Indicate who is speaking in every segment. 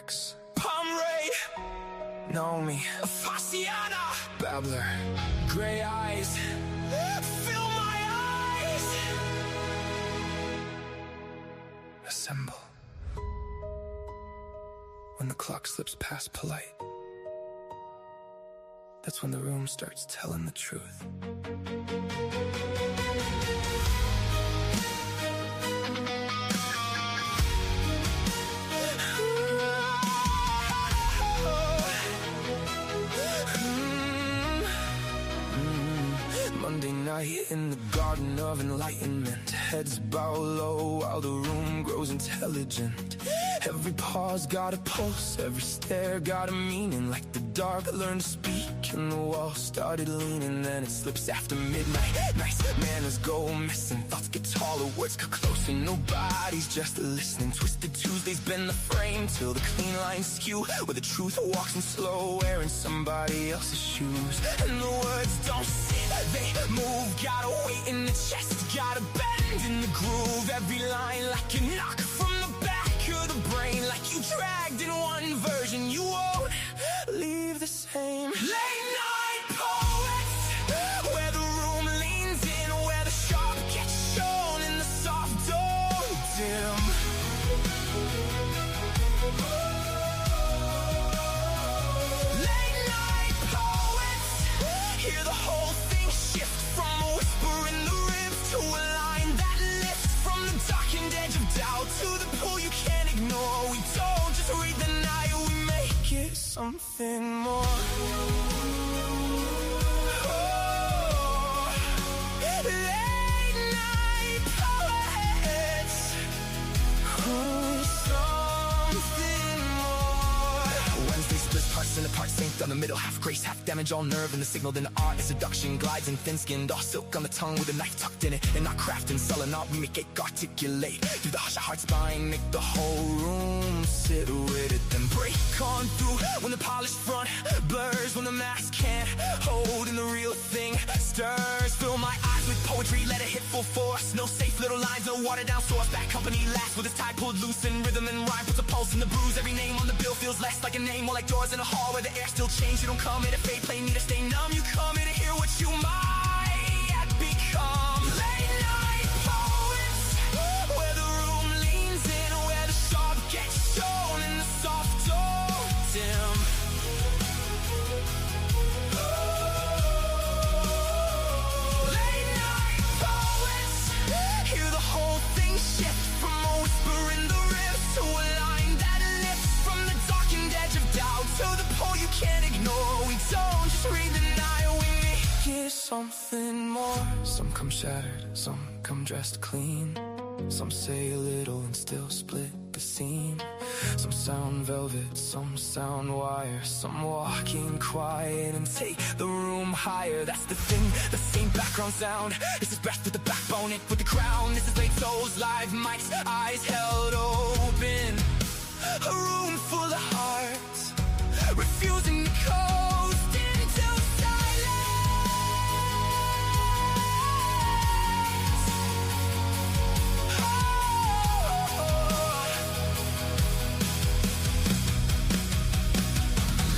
Speaker 1: lyrics. Pam Ray, know me. Fasciana, babbler, gray eyes, fill my eyes. Assemble. When the clock slips past polite, that's when the room starts telling the truth. Monday night in the garden of enlightenment, heads bow low while the room grows intelligent. Every pause got a pulse, every stare got a meaning. Like the dark learned to speak and the wall started leaning. Then it slips after midnight, nice manners go missing. Thoughts get taller, words cut closer, nobody's just listening. Twisted Tuesdays bend the frame till the clean lines skew, where the truth walks in slow, wearing somebody else's shoes. And the words don't sit, they move. Gotta wait in the chest, gotta bend in the groove. Every line like a knock from the back of the brain, like you dragged in one version, you won't leave the same. Late night poets, where the room leans in, where the sharp gets shown and the soft don't dim. Late night poets, hear the whole thing shift from a whisper in the ribs to a line that lifts from the darkened edge of doubt to the pull you can't ignore. We don't just read the night, we make it something more. Oh, late night poets, oh, something more. Wednesday splits parts in the part synced on the middle, half grace, half damage, all nerve in the signal. Then the art is seduction, glides in thin-skinned, all silk on the tongue with a knife tucked in it. And not crafting, Sullen Art, we make it articulate through the hush of heart spine, make the whole room sit with it. Then break on through when the polished front blurs, when the mask can't hold and the real thing stirs. Fill my eyes with poetry, let it hit full force. No safe little lines, no watered down source. Bad company last with its tide pulled loose in rhythm and rhyme puts a pulse in the bruise. Every name on the bill feels less like a name, more like doors in a hall where the air still changes. You don't come here to fade, play me to stay numb. You come here to hear what you might become. Late night poets, where the room leans in, where the sharp gets shown and the soft don't dim. Late night poets, hear the whole thing shift from a whisper in the ribs to a line that lifts from the darkened edge of doubt to the pull you can't ignore. We don't just read the night, we make it something more. Some come shattered, some come dressed clean. Some say a little and still split the scene. Some sound velvet, some sound wire. Some walk in quiet and take the room higher. That's the thing, the same background sound. This is breath with the backbone, it with the crown. This is late souls, live mics, eyes held open. A room full of hearts, refusing to coast into silence.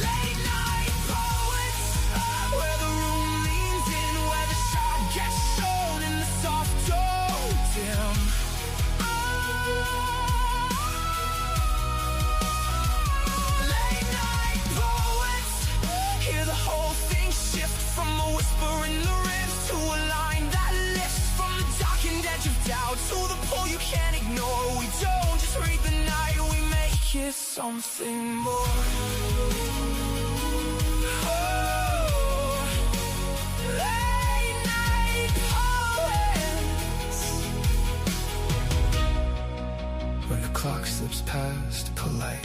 Speaker 1: Late night poets, where the room leans in, where the sharp gets shown and the soft don't dim. Late night poets, hear the whole thing shift from a whisper in the ribs to a line that lifts from the darkened edge of doubt to the pull you can't ignore. We don't just read the night, we make it something more. Oh, late night poets. When the clock slips past polite,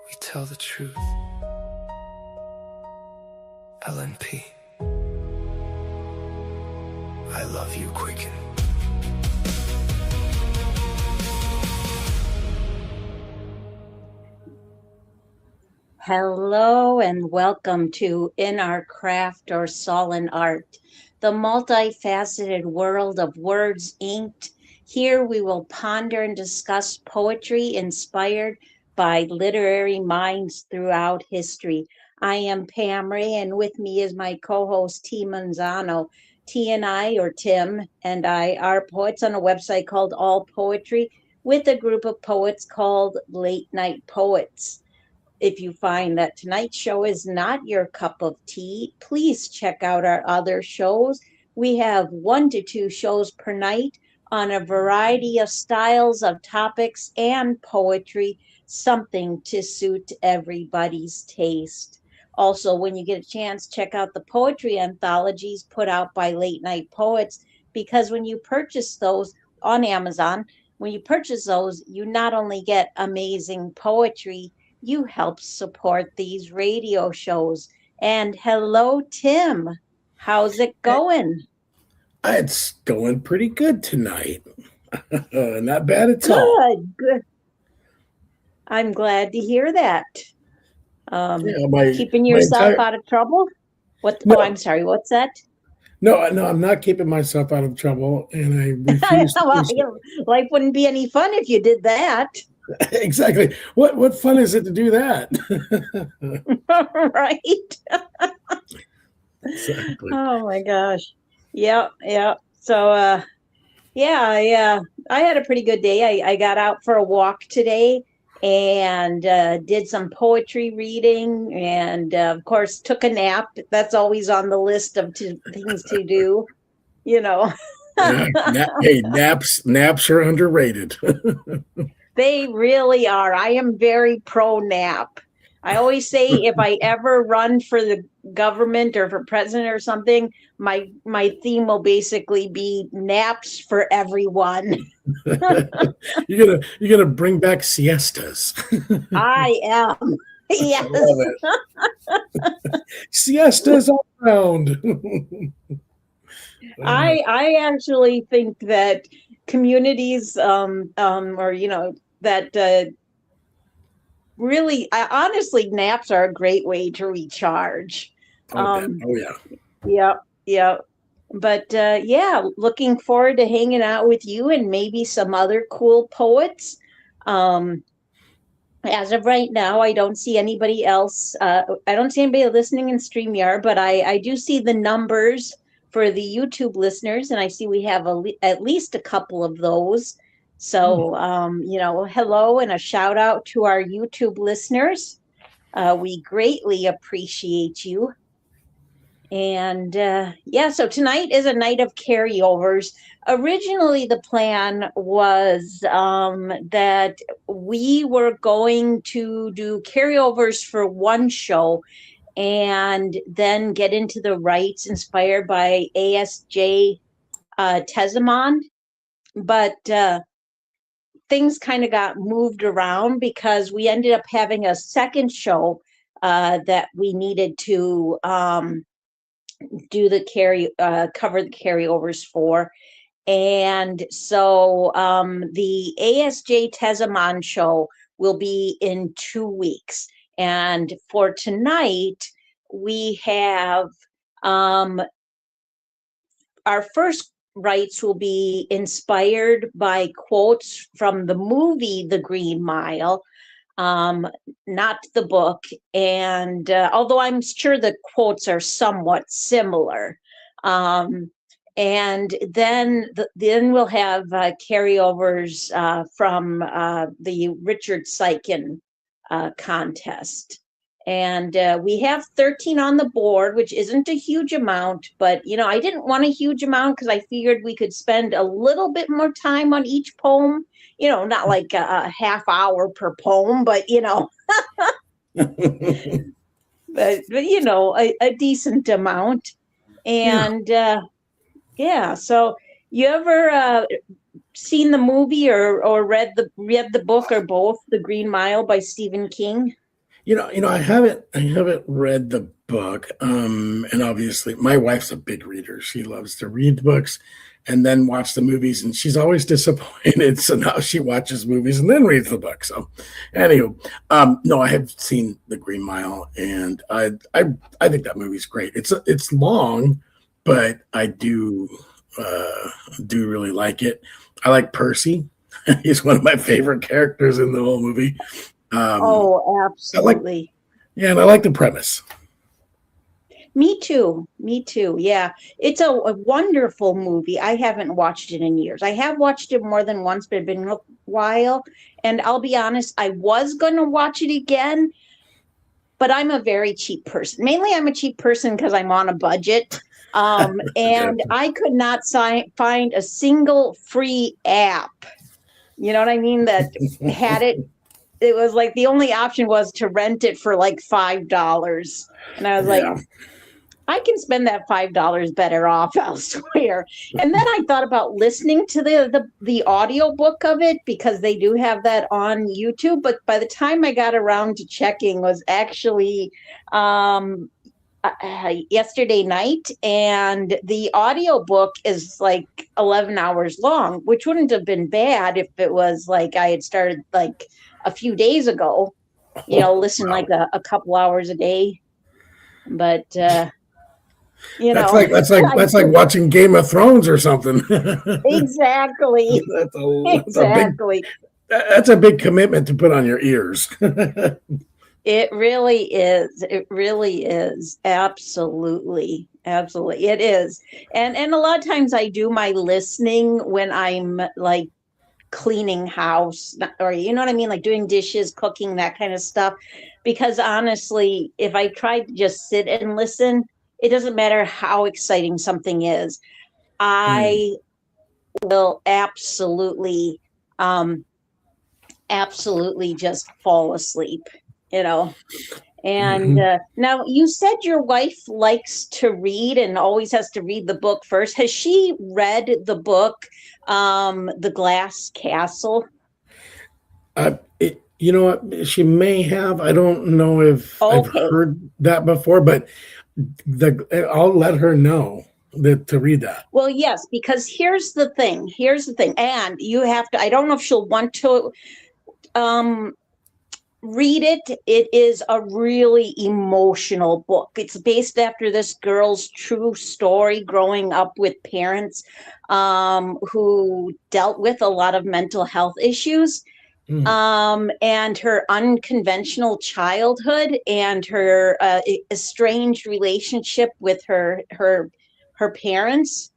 Speaker 1: we tell the truth. LNP. I love you, Quicken.
Speaker 2: Hello and welcome to In Our Craft or Sullen Art, the multifaceted world of words inked, Here we will ponder and discuss poetry inspired by literary minds throughout history. I am Pam Ray, and with me is my co-host TManzano. T and I, or Tim and I, are poets on a website called All Poetry with a group of poets called Late Night Poets. If you find that tonight's show is not your cup of tea, please check out our other shows. We have 1 to 2 shows per night on a variety of styles of topics and poetry, something to suit everybody's taste. Also, when you get a chance, check out the poetry anthologies put out by Late Night Poets, because when you purchase those on Amazon, when you purchase those, you not only get amazing poetry, you help support these radio shows. And hello, Tim. How's it going?
Speaker 3: It's going pretty good tonight. Not bad at all.
Speaker 2: Good. I'm glad to hear that. Keeping yourself out of trouble?
Speaker 3: No.
Speaker 2: Oh, I'm sorry. What's that?
Speaker 3: No, I'm not keeping myself out of trouble, and I refuse to.
Speaker 2: Life wouldn't be any fun if you did that.
Speaker 3: Exactly. What fun is it to do that?
Speaker 2: Right.
Speaker 3: Exactly.
Speaker 2: Oh my gosh. Yeah. So I had a pretty good day. I got out for a walk today and did some poetry reading, and of course took a nap. That's always on the list of things to do,
Speaker 3: Hey, naps are underrated.
Speaker 2: They really are. I am very pro nap. I always say if I ever run for the government or for president or something, my theme will basically be naps for everyone.
Speaker 3: You're gonna bring back siestas.
Speaker 2: I am. Yes.
Speaker 3: I love it. Siestas all around.
Speaker 2: I actually think that communities really, honestly, naps are a great way to recharge. Yeah. But looking forward to hanging out with you and maybe some other cool poets. As of right now, I don't see anybody else. I don't see anybody listening in StreamYard, but I do see the numbers for the YouTube listeners, and I see we have at least a couple of those. So, hello and a shout out to our YouTube listeners. We greatly appreciate you. And so tonight is a night of carryovers. Originally, the plan was that we were going to do carryovers for one show and then get into the rites inspired by ASJ Tesamond. But things kind of got moved around because we ended up having a second show that we needed to do cover the carryovers for. And so the ASJ Tesamond show will be in 2 weeks. And for tonight, we have our first rites will be inspired by quotes from the movie The Green Mile, not the book. And although I'm sure the quotes are somewhat similar. And then we'll have carryovers from the Richard Sykin contest. And we have 13 on the board, which isn't a huge amount, but I didn't want a huge amount because I figured we could spend a little bit more time on each poem, not like a half hour per poem, but but a decent amount. And so you ever seen the movie or read the book or both, The Green Mile by Stephen King?
Speaker 3: I haven't read the book. And obviously my wife's a big reader. She loves to read books and then watch the movies, and she's always disappointed. So now she watches movies and then reads the book. So anywho, no, I have seen The Green Mile, and I think that movie's great. It's long, but I do really like it. I like Percy. He's one of my favorite characters in the whole movie.
Speaker 2: Absolutely.
Speaker 3: And I like the premise.
Speaker 2: Me too. Me too. Yeah. It's a wonderful movie. I haven't watched it in years. I have watched it more than once, but it's been a while. And I'll be honest, I was going to watch it again, but I'm a very cheap person. Mainly, I'm a cheap person because I'm on a budget. And I could not find a single free app. You know what I mean? That had it. It was like the only option was to rent it for like $5. And I was like, I can spend that $5 better off elsewhere. And then I thought about listening to the audio book of it, because they do have that on YouTube. But by the time I got around to checking, was actually yesterday night, and the audio book is like 11 hours long, which wouldn't have been bad if it was like I had started like a few days ago, listen like a couple hours a day. But that's like watching Game of Thrones or something. Exactly.
Speaker 3: That's a big commitment to put on your ears.
Speaker 2: It really is. It really is. Absolutely. Absolutely. It is. And a lot of times I do my listening when I'm like cleaning house, or you know what I mean? Like doing dishes, cooking, that kind of stuff. Because honestly, if I try to just sit and listen, it doesn't matter how exciting something is. I will absolutely just fall asleep, And now you said your wife likes to read and always has to read the book first. Has she read the book, The Glass Castle?
Speaker 3: You know what? She may have. I don't know if I've heard that before, but I'll let her know to read that.
Speaker 2: Well, yes, because here's the thing. And you have to, I don't know if she'll want to read it. It is a really emotional book. It's based after this girl's true story growing up with parents who dealt with a lot of mental health issues. And her unconventional childhood and her estranged relationship with her parents.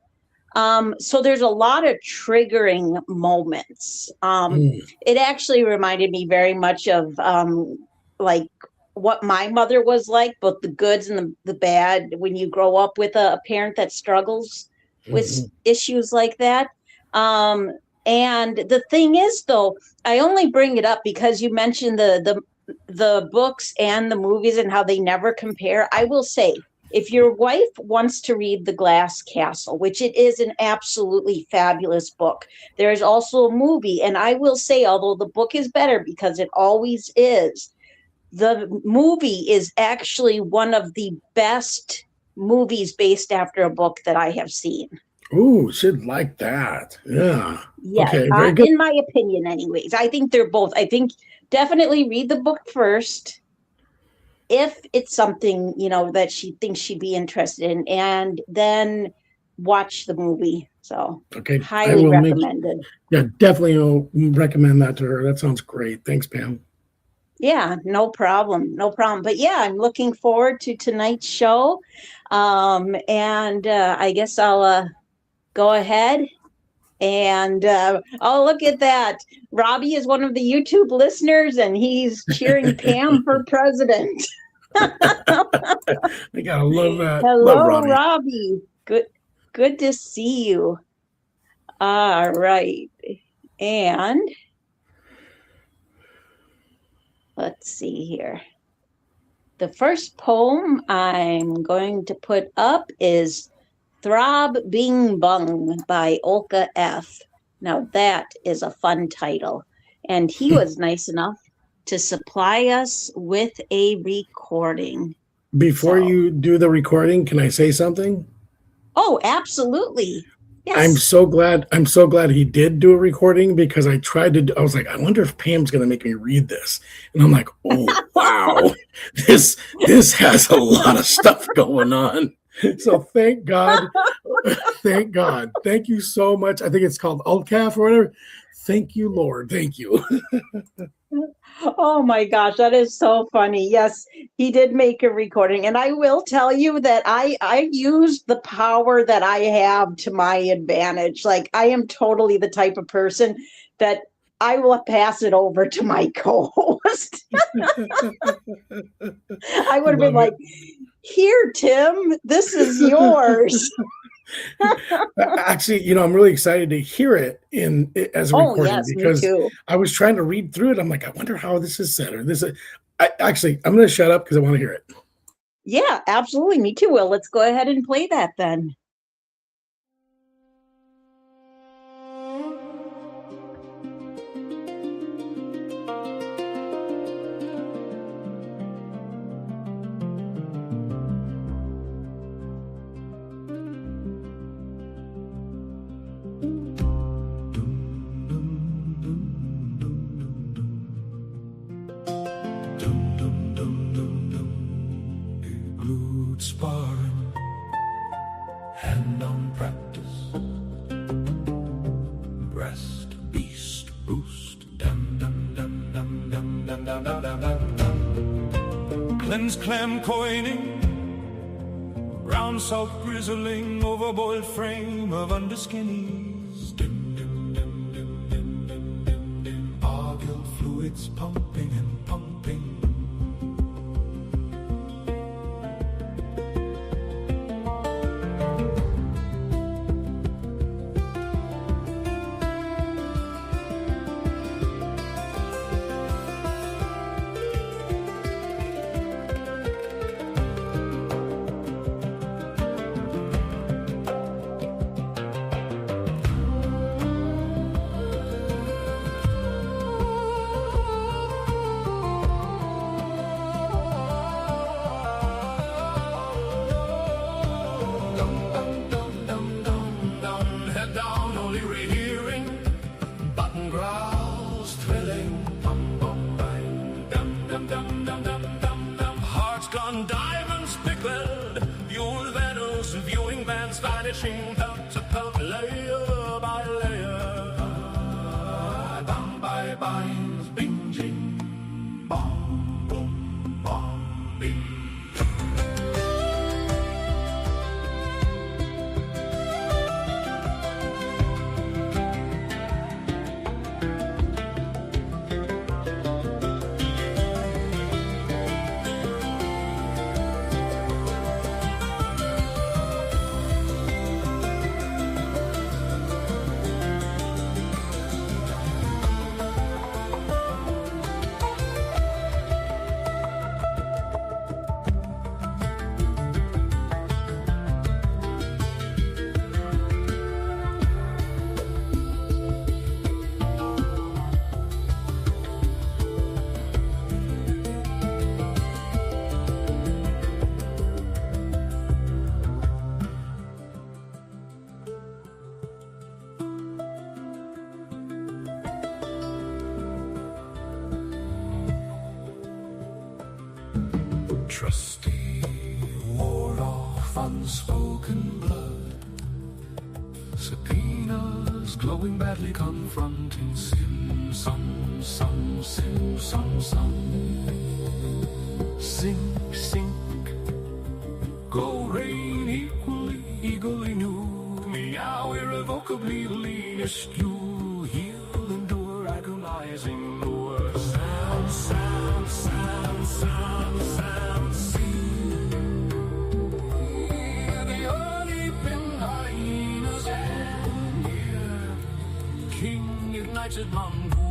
Speaker 2: So there's a lot of triggering moments. It actually reminded me very much of like what my mother was like, both the goods and the bad, when you grow up with a parent that struggles with issues like that. And the thing is, though, I only bring it up because you mentioned the books and the movies and how they never compare. I will say, if your wife wants to read The Glass Castle, which it is an absolutely fabulous book, there is also a movie. And I will say, although the book is better because it always is, the movie is actually one of the best movies based after a book that I have seen.
Speaker 3: Ooh, should like that. Yeah.
Speaker 2: Yes, okay, very good. In my opinion, anyways. I think they're both. I think definitely read the book first, if it's something, that she thinks she'd be interested in, and then watch the movie. So highly recommended.
Speaker 3: Definitely will recommend that to her. That sounds great. Thanks, Pam.
Speaker 2: Yeah, no problem. But yeah, I'm looking forward to tonight's show. And I guess I'll go ahead and look at that. Robbie is one of the YouTube listeners and he's cheering Pam for president.
Speaker 3: I gotta love that.
Speaker 2: Hello, love Robbie. Good to see you. All right. And let's see here. The first poem I'm going to put up is Throb Bing Bung by Olka F. Now that is a fun title. And he was nice enough to supply us with a recording.
Speaker 3: Before you do the recording, can I say something?
Speaker 2: Oh, absolutely. Yes.
Speaker 3: I'm so glad he did do a recording, because I was like, I wonder if Pam's going to make me read this. And I'm like, oh, wow, this has a lot of stuff going on. So thank God. Thank God. Thank you so much. I think it's called Altcaf or whatever. Thank you, Lord. Thank you.
Speaker 2: Oh my gosh, that is so funny. Yes, he did make a recording. And I will tell you that I used the power that I have to my advantage. Like, I am totally the type of person that I will pass it over to my co-host. I would have been like, here, Tim, this is yours.
Speaker 3: Actually, I'm really excited to hear it as a recording,
Speaker 2: yes,
Speaker 3: because
Speaker 2: me too.
Speaker 3: I was trying to read through it. I'm like, I wonder how this is said, or this. I'm going to shut up because I want to hear it.
Speaker 2: Yeah, absolutely. Me too, Will. Let's go ahead and play that then.
Speaker 1: Sparring, hand on practice, breast, beast, boost, dum dum dum dum dum dum dum dum dum dum dum. Cleanse clam coining, brown salt grizzling over boiled frame of underskinnies. Dim dim dim dim dim dim dim dim. Argil fluids pumping and pumping. Vanishing pelt to pelt, layer by layer, bound by binds, binging, bong, boom, bong, bing. Trusty ward off unspoken blood, subpoenas glowing badly confronting sim sum sum sim sum sum. Sink sink, go rain equally eagerly new, meow irrevocably leanest you, heal endure agonizing lure. Sound sound sound sound sound. Ignited mongoose.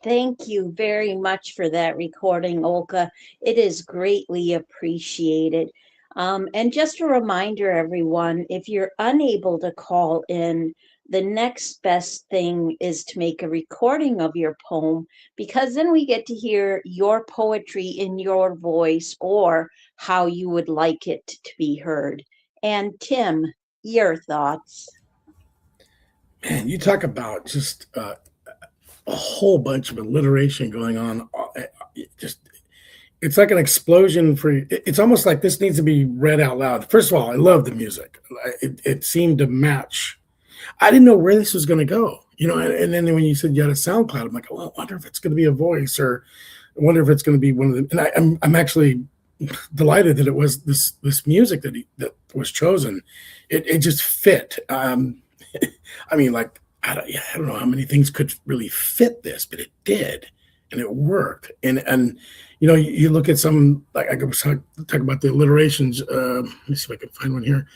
Speaker 2: Thank you very much for that recording, Olka. It is greatly appreciated. And just a reminder, everyone, if you're unable to call in, the next best thing is to make a recording of your poem, because then we get to hear your poetry in your voice or how you would like it to be heard. And Tim, your thoughts?
Speaker 3: Man, you talk about just a whole bunch of alliteration going on. Just it's like an explosion for you. It's almost like this needs to be read out loud. First of all, I love the music. It seemed to match. I didn't know where this was going to go, and then when you said you had a SoundCloud, I'm like, oh, I wonder if it's going to be a voice, or I wonder if it's going to be one of them. And I'm actually delighted that it was this music that was chosen. It just fit. I mean, like, I don't know how many things could really fit this, but it did, and it worked. And you look at some, like I was talking about the alliterations. Let me see if I can find one here.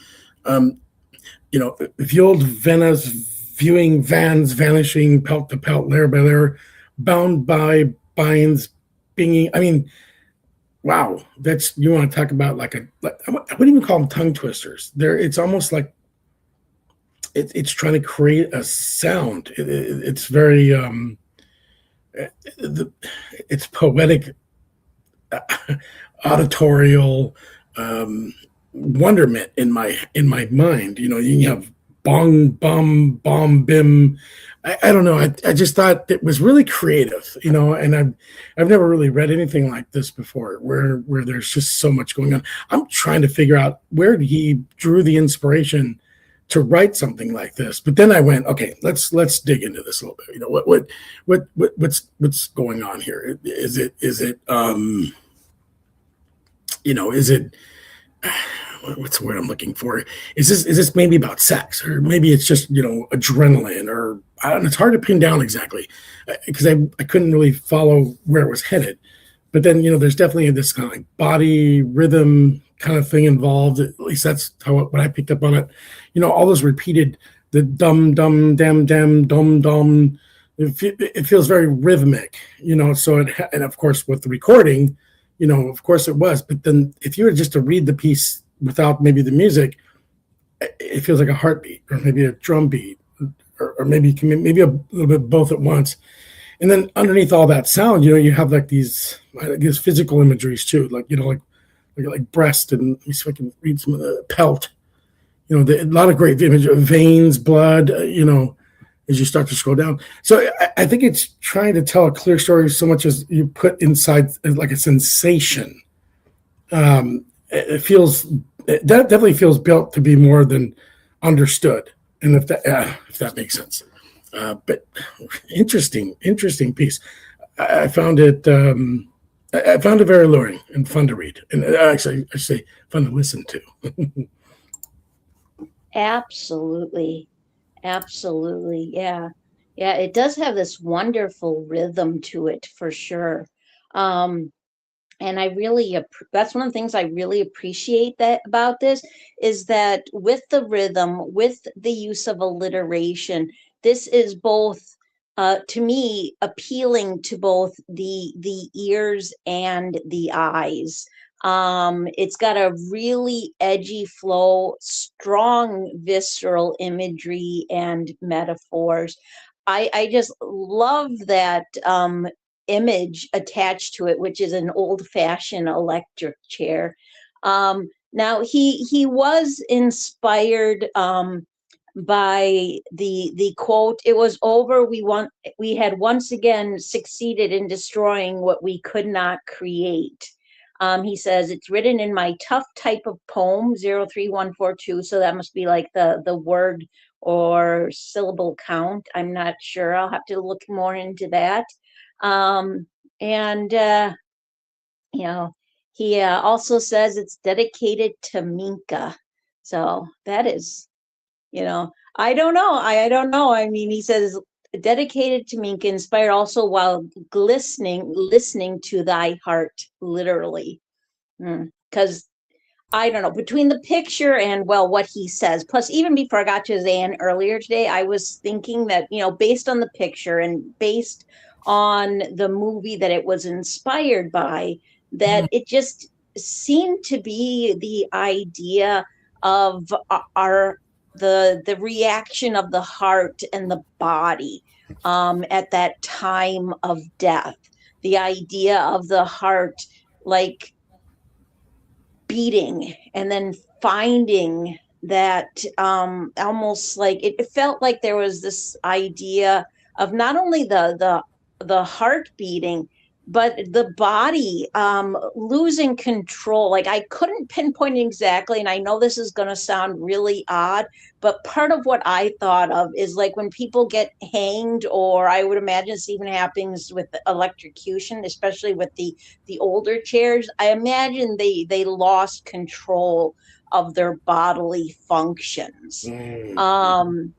Speaker 3: Viewed Venice, viewing vans, vanishing, pelt to pelt, layer by layer, bound by binds, binging. I mean, wow, you want to talk about I wouldn't even call them tongue twisters. It's almost like it's trying to create a sound. It's very it's poetic, auditorial wonderment in my mind. You have bong, bum, bomb, bim. I don't know. I just thought it was really creative, and I've never really read anything like this before, where there's just so much going on. I'm trying to figure out where he drew the inspiration to write something like this. But then I went, okay, let's dig into this a little bit. What's going on here? Is it what's the word I'm looking for? Is this maybe about sex, or maybe it's just adrenaline, or I don't know. It's hard to pin down exactly, because I couldn't really follow where it was headed. But then there's definitely this kind of like body rhythm kind of thing involved. At least that's what I picked up on it. All those repeated, the dum dum dam dam dum dum. It feels very rhythmic, So and of course with the recording, of course it was. But then if you were just to read the piece without maybe the music, it feels like a heartbeat, or maybe a drum beat, or maybe a little bit both at once. And then underneath all that sound, you have like these physical imageries too, like breast, and let me see if I can read some of the pelt. A lot of great image of veins, blood. As you start to scroll down. So I think it's trying to tell a clear story so much as you put inside like a sensation. It definitely feels built to be more than understood, and if that makes sense. But interesting piece. I found it very alluring and fun to read, and actually I say fun to listen to.
Speaker 2: Absolutely. Yeah. It does have this wonderful rhythm to it, for sure. And that's one of the things I really appreciate about this, is that with the rhythm, with the use of alliteration, this is both to me appealing to both the ears and the eyes. It's got a really edgy flow, strong visceral imagery and metaphors. I just love that image attached to it, which is an old-fashioned electric chair. Now he was inspired by the quote, "It was over. We had once again succeeded in destroying what we could not create." He says, "It's written in my tough type of poem, 03142." So that must be like the word or syllable count. I'm not sure. I'll have to look more into that. And he also says it's dedicated to Minka. So that is, I don't know. I don't know. I mean, he says dedicated to Minka, inspired also while listening to thy heart, literally. Because I don't know, between the picture and, well, what he says, plus even before I got to Zan earlier today, I was thinking that, based on the picture and based on the movie that it was inspired by, that it just seemed to be the idea of the reaction of the heart and the body at that time of death. The idea of the heart like beating and then finding that almost like it felt like there was this idea of not only the heart beating, but the body losing control. Like I couldn't pinpoint exactly, and I know this is going to sound really odd, but part of what I thought of is like when people get hanged, or I would imagine this even happens with electrocution, especially with the older chairs. I imagine they lost control of their bodily functions. And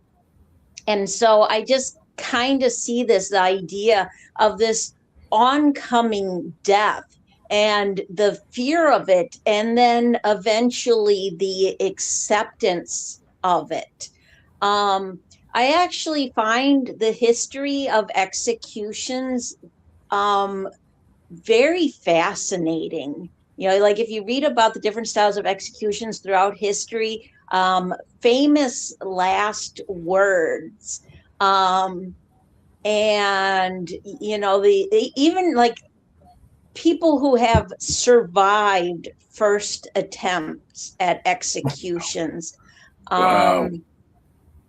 Speaker 2: so I just kind of see this idea of this oncoming death and the fear of it, and then eventually the acceptance of it. I actually find the history of executions very fascinating. You know, like if you read about the different styles of executions throughout history, famous last words, and you know, even like people who have survived first attempts at executions.
Speaker 3: Wow.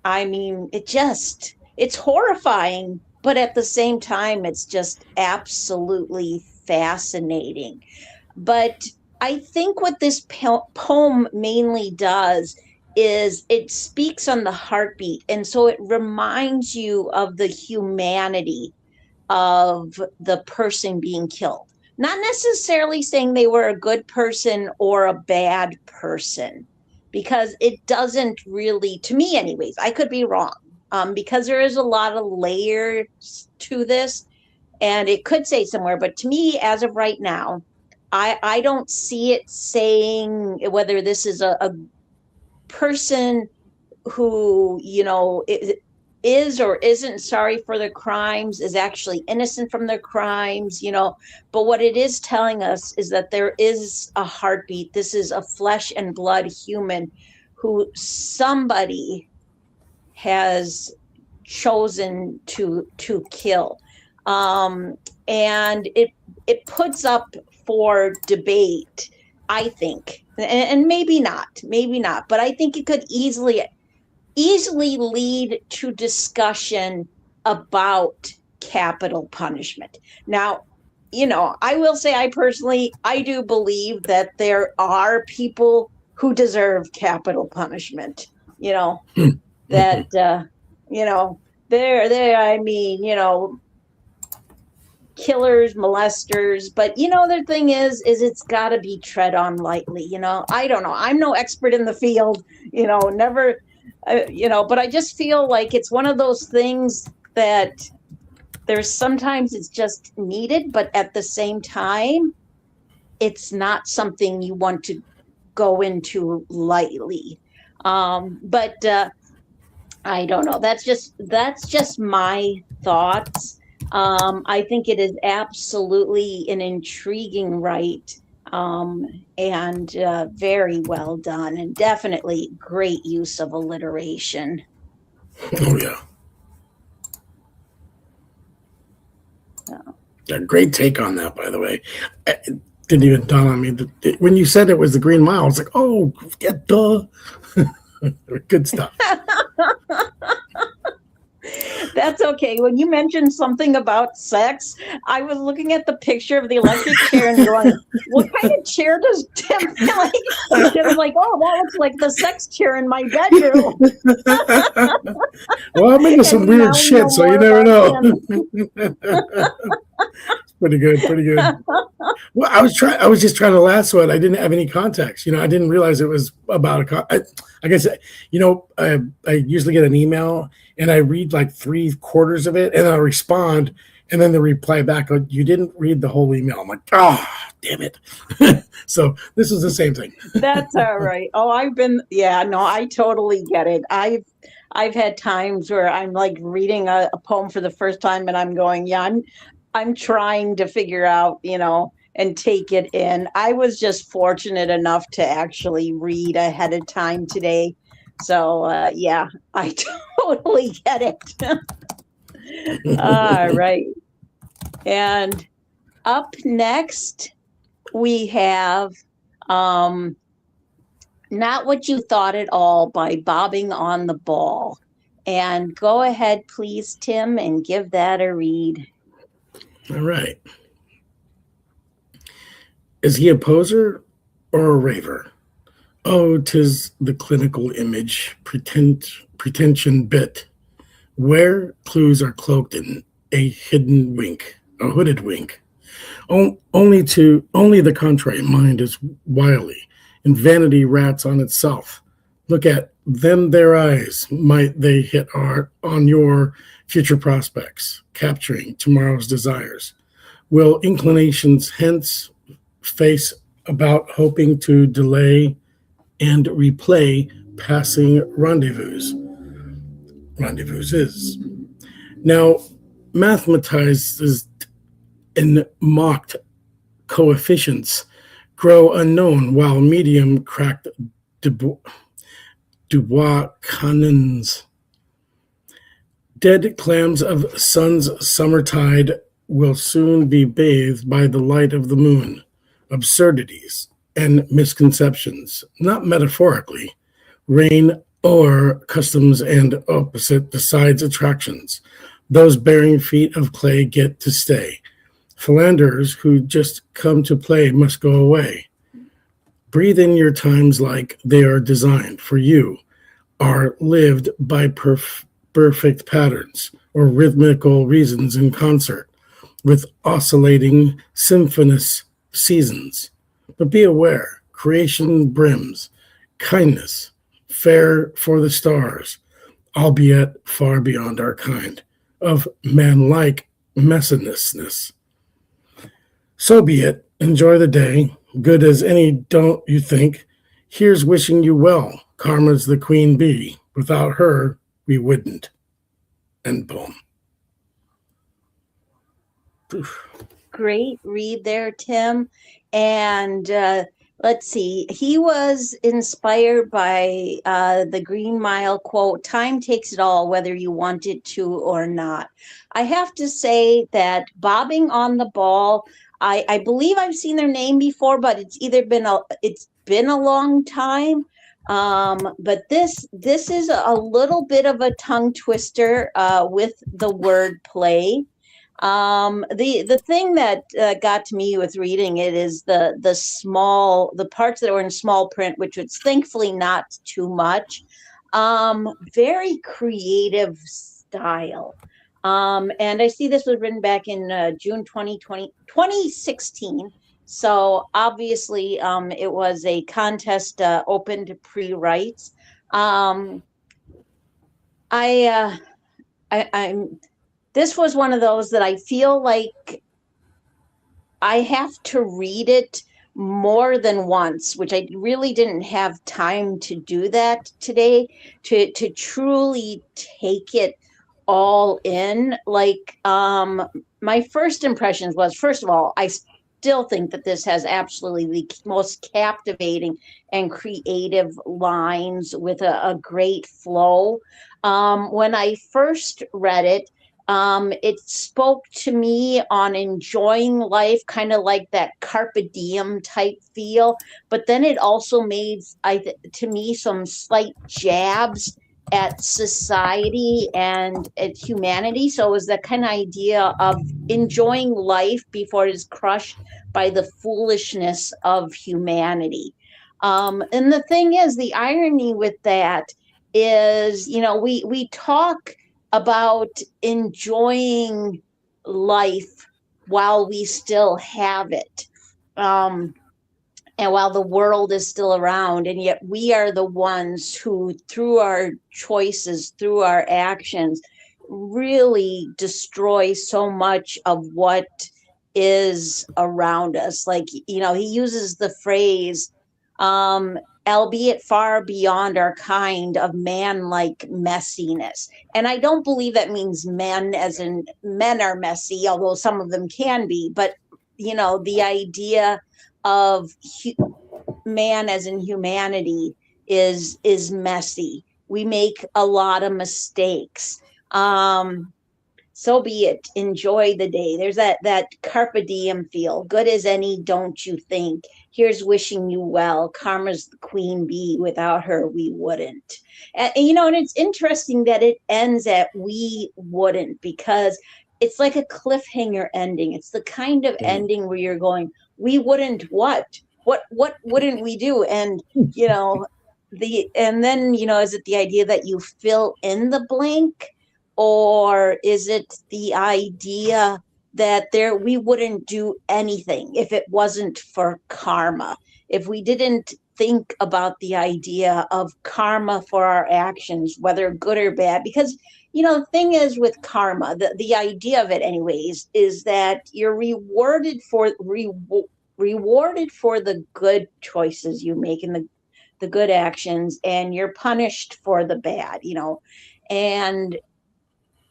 Speaker 2: I mean, it's horrifying, but at the same time, it's just absolutely fascinating. But I think what this poem mainly does is it speaks on the heartbeat. And so it reminds you of the humanity of the person being killed. Not necessarily saying they were a good person or a bad person, because it doesn't really, to me anyways, I could be wrong, because there is a lot of layers to this, and it could say somewhere, but to me, as of right now, I don't see it saying whether this is a person who, you know, is or isn't sorry for their crimes, is actually innocent from their crimes, you know. But what it is telling us is that there is a heartbeat. This is a flesh and blood human who somebody has chosen to kill. And it puts up for debate, I think, and maybe not, but I think it could easily lead to discussion about capital punishment. Now, you know, I will say I do believe that there are people who deserve capital punishment, you know, that, you know, I mean, you know, killers, molesters, but you know, the thing is it's got to be tread on lightly. You know, I don't know, I'm no expert in the field, you know, never, you know, but I just feel like it's one of those things that there's sometimes it's just needed, but at the same time, it's not something you want to go into lightly. But I don't know. That's just my thoughts. I think it is absolutely an intriguing write, and very well done, and definitely great use of alliteration.
Speaker 3: Oh, yeah.
Speaker 2: So.
Speaker 3: Yeah, great take on that, by the way. It didn't even dawn on me. When you said it was the Green Mile, it's like, oh, yeah, duh. Good stuff.
Speaker 2: That's okay. When you mentioned something about sex, I was looking at the picture of the electric chair and going, what kind of chair does Tim like? Tim's like, oh, that looks like the sex chair in my bedroom.
Speaker 3: Well, I'm into some weird shit, so you never know. Pretty good. Well, I was just trying to lasso it. I didn't have any context. You know, I didn't realize it was about I guess, you know, I usually get an email and I read like 3/4 of it and I respond And then the reply back, oh, you didn't read the whole email. I'm like, oh, damn it. So this is the same thing.
Speaker 2: That's all right. Oh, I totally get it. I've had times where I'm like reading a poem for the first time and I'm going, yeah, I'm trying to figure out, and take it in. I was just fortunate enough to actually read ahead of time today. So, yeah, I totally get it. All right. And up next, we have Not What You Thought at All by Bobbing on the Ball. And go ahead, please, Tim, and give that a read.
Speaker 3: All right. Is he a poser or a raver? Oh, 'tis the clinical image, pretension bit, where clues are cloaked in a hidden wink, a hooded wink. Only the contrary mind is wily, and vanity rats on itself. Look at them, their eyes, might they hit on your future prospects, capturing tomorrow's desires. Will inclinations hence face about hoping to delay and replay passing rendezvous? Rendezvous is. Now, mathematized and mocked coefficients grow unknown while medium cracked Dubois canons. Dead clams of sun's summer tide will soon be bathed by the light of the moon. Absurdities and misconceptions, not metaphorically, reign o'er customs and opposite the sides attractions. Those bearing feet of clay get to stay. Philanderers who just come to play must go away. Breathe in your times like they are designed for you, are lived by perfect patterns or rhythmical reasons in concert with oscillating symphonous seasons. But be aware, creation brims, kindness, fair for the stars, albeit far beyond our kind, of man-like messiness. So be it, enjoy the day, good as any, don't you think? Here's wishing you well, karma's the queen bee, without her, we wouldn't. End poem.
Speaker 2: Great read there, Tim. And let's see, he was inspired by the Green Mile quote, time takes it all, whether you want it to or not. I have to say that Bobbing on the Ball, I believe I've seen their name before, but it's been a long time. But this is a little bit of a tongue twister with the word play. The thing that got to me with reading it is the parts that were in small print, which was thankfully not too much. Very creative style. And I see this was written back in June 2016. So obviously it was a contest open to pre-writes. This was one of those that I feel like I have to read it more than once, which I really didn't have time to do that today, to truly take it all in. Like my first impressions was, first of all, I still think that this has absolutely the most captivating and creative lines with a great flow. When I first read it, it spoke to me on enjoying life, kind of like that carpe diem type feel. But then it also made, to me, some slight jabs at society and at humanity. So it was that kind of idea of enjoying life before it is crushed by the foolishness of humanity. And the thing is, the irony with that is, we talk about enjoying life while we still have it, and while the world is still around, and yet we are the ones who, through our choices, through our actions, really destroy so much of what is around us. Like, he uses the phrase, albeit far beyond our kind of man-like messiness. And I don't believe that means men as in men are messy, although some of them can be, but the idea of man as in humanity is messy. We make a lot of mistakes. So be it. Enjoy the day. There's that carpe diem feel. Good as any, don't you think? Here's wishing you well. Karma's the queen bee. Without her, we wouldn't. And it's interesting that it ends at we wouldn't, because it's like a cliffhanger ending. It's the kind of ending where you're going, we wouldn't what? What wouldn't we do? And, and then, is it the idea that you fill in the blank? Or is it the idea that we wouldn't do anything if it wasn't for karma? If we didn't think about the idea of karma for our actions, whether good or bad, because, the thing is with karma, the idea of it anyways, is that you're rewarded for the good choices you make and the good actions, and you're punished for the bad, and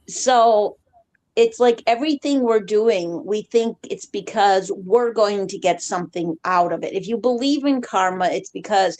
Speaker 2: so it's like everything we're doing, we think it's because we're going to get something out of it. If you believe in karma, it's because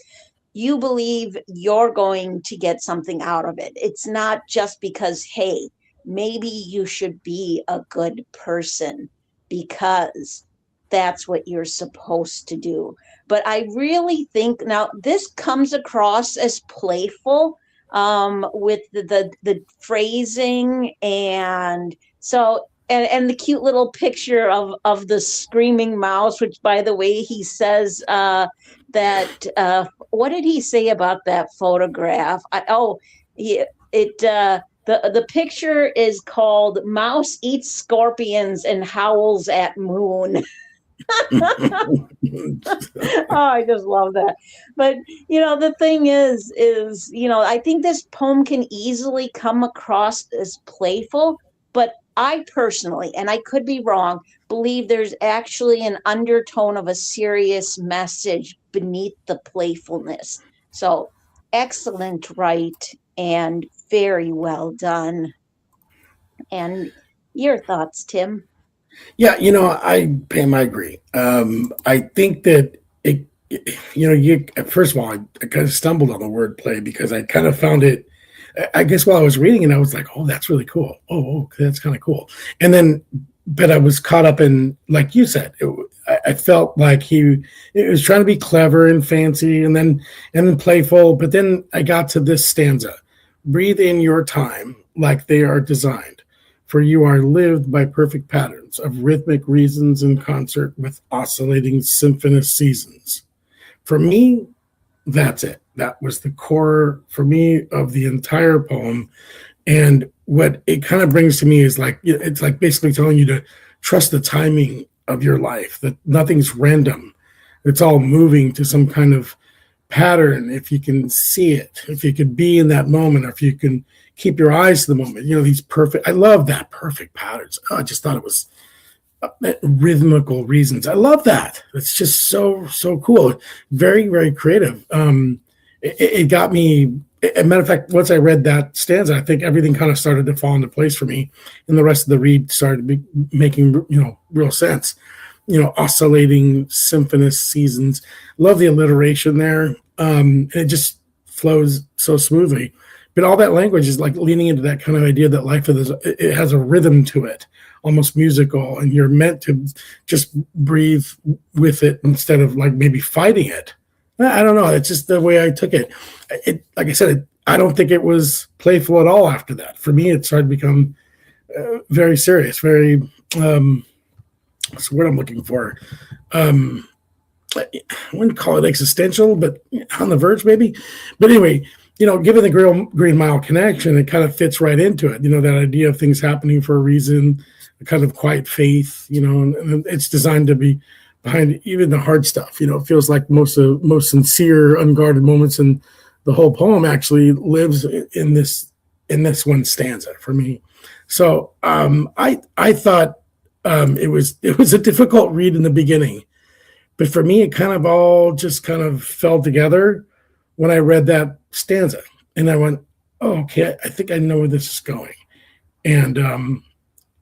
Speaker 2: you believe you're going to get something out of it. It's not just because, hey, maybe you should be a good person because that's what you're supposed to do. But I really think now this comes across as playful, with the phrasing, and so and the cute little picture of the screaming mouse, which, by the way, he says that what did he say about that photograph? The picture is called "Mouse Eats Scorpions and Howls at Moon." I just love that. But the thing is I think this poem can easily come across as playful, but I personally, and I could be wrong, believe there's actually an undertone of a serious message beneath the playfulness. So excellent, right, and very well done. And your thoughts, Tim?
Speaker 3: Yeah, Pam, I agree. I think that first of all, I kind of stumbled on the word play because I kind of found it, I guess while I was reading it, I was like, oh, that's really cool. Oh, that's kind of cool. And then, but I was caught up in, like you said, I felt like it was trying to be clever and fancy and then playful. But then I got to this stanza: breathe in your time like they are designed. For you are lived by perfect patterns of rhythmic reasons in concert with oscillating symphonous seasons. For me, that's it. That was the core for me of the entire poem. And what it kind of brings to me is it's like basically telling you to trust the timing of your life, that nothing's random. It's all moving to some kind of pattern. If you can see it, if you could be in that moment, or if you can keep your eyes to the moment, these perfect, I love that, perfect patterns. Oh, I just thought it was rhythmical reasons. I love that. It's just so cool. Very, very creative. It got me, as a matter of fact, once I read that stanza, I think everything kind of started to fall into place for me, and the rest of the read started making real sense. Oscillating symphonous seasons. Love the alliteration there. It just flows so smoothly. But all that language is like leaning into that kind of idea that life it has a rhythm to it, almost musical, and you're meant to just breathe with it instead of like maybe fighting it. I don't know. It's just the way I took it. Like I said, I don't think it was playful at all after that. For me, it started to become very serious, very, what's the word I'm looking for? I wouldn't call it existential, but on the verge maybe. But anyway, given the Green Mile connection, it kind of fits right into it. That idea of things happening for a reason, a kind of quiet faith, and it's designed to be behind even the hard stuff. It feels like most sincere, unguarded moments in the whole poem actually lives in this in this one stanza for me. So I thought it was a difficult read in the beginning, but for me it kind of all just kind of fell together when I read that stanza, and I went, oh, okay, I think I know where this is going. And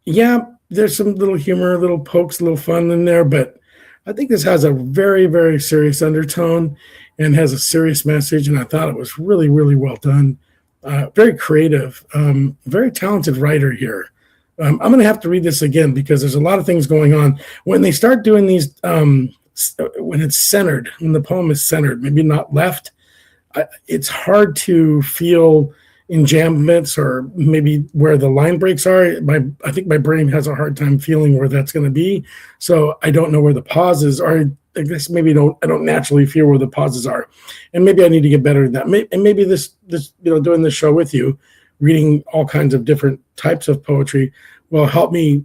Speaker 3: yeah, there's some little humor, little pokes, a little fun in there, but I think this has a very, very serious undertone and has a serious message. And I thought it was really, really well done. Very creative, very talented writer here. I'm going to have to read this again because there's a lot of things going on. When they start doing these, when it's centered, when the poem is centered, maybe not left, it's hard to feel enjambments or maybe where the line breaks are. I think my brain has a hard time feeling where that's going to be. So I don't know where the pauses are. I guess maybe I don't naturally feel where the pauses are, and maybe I need to get better at that. And maybe this doing this show with you, reading all kinds of different types of poetry will help me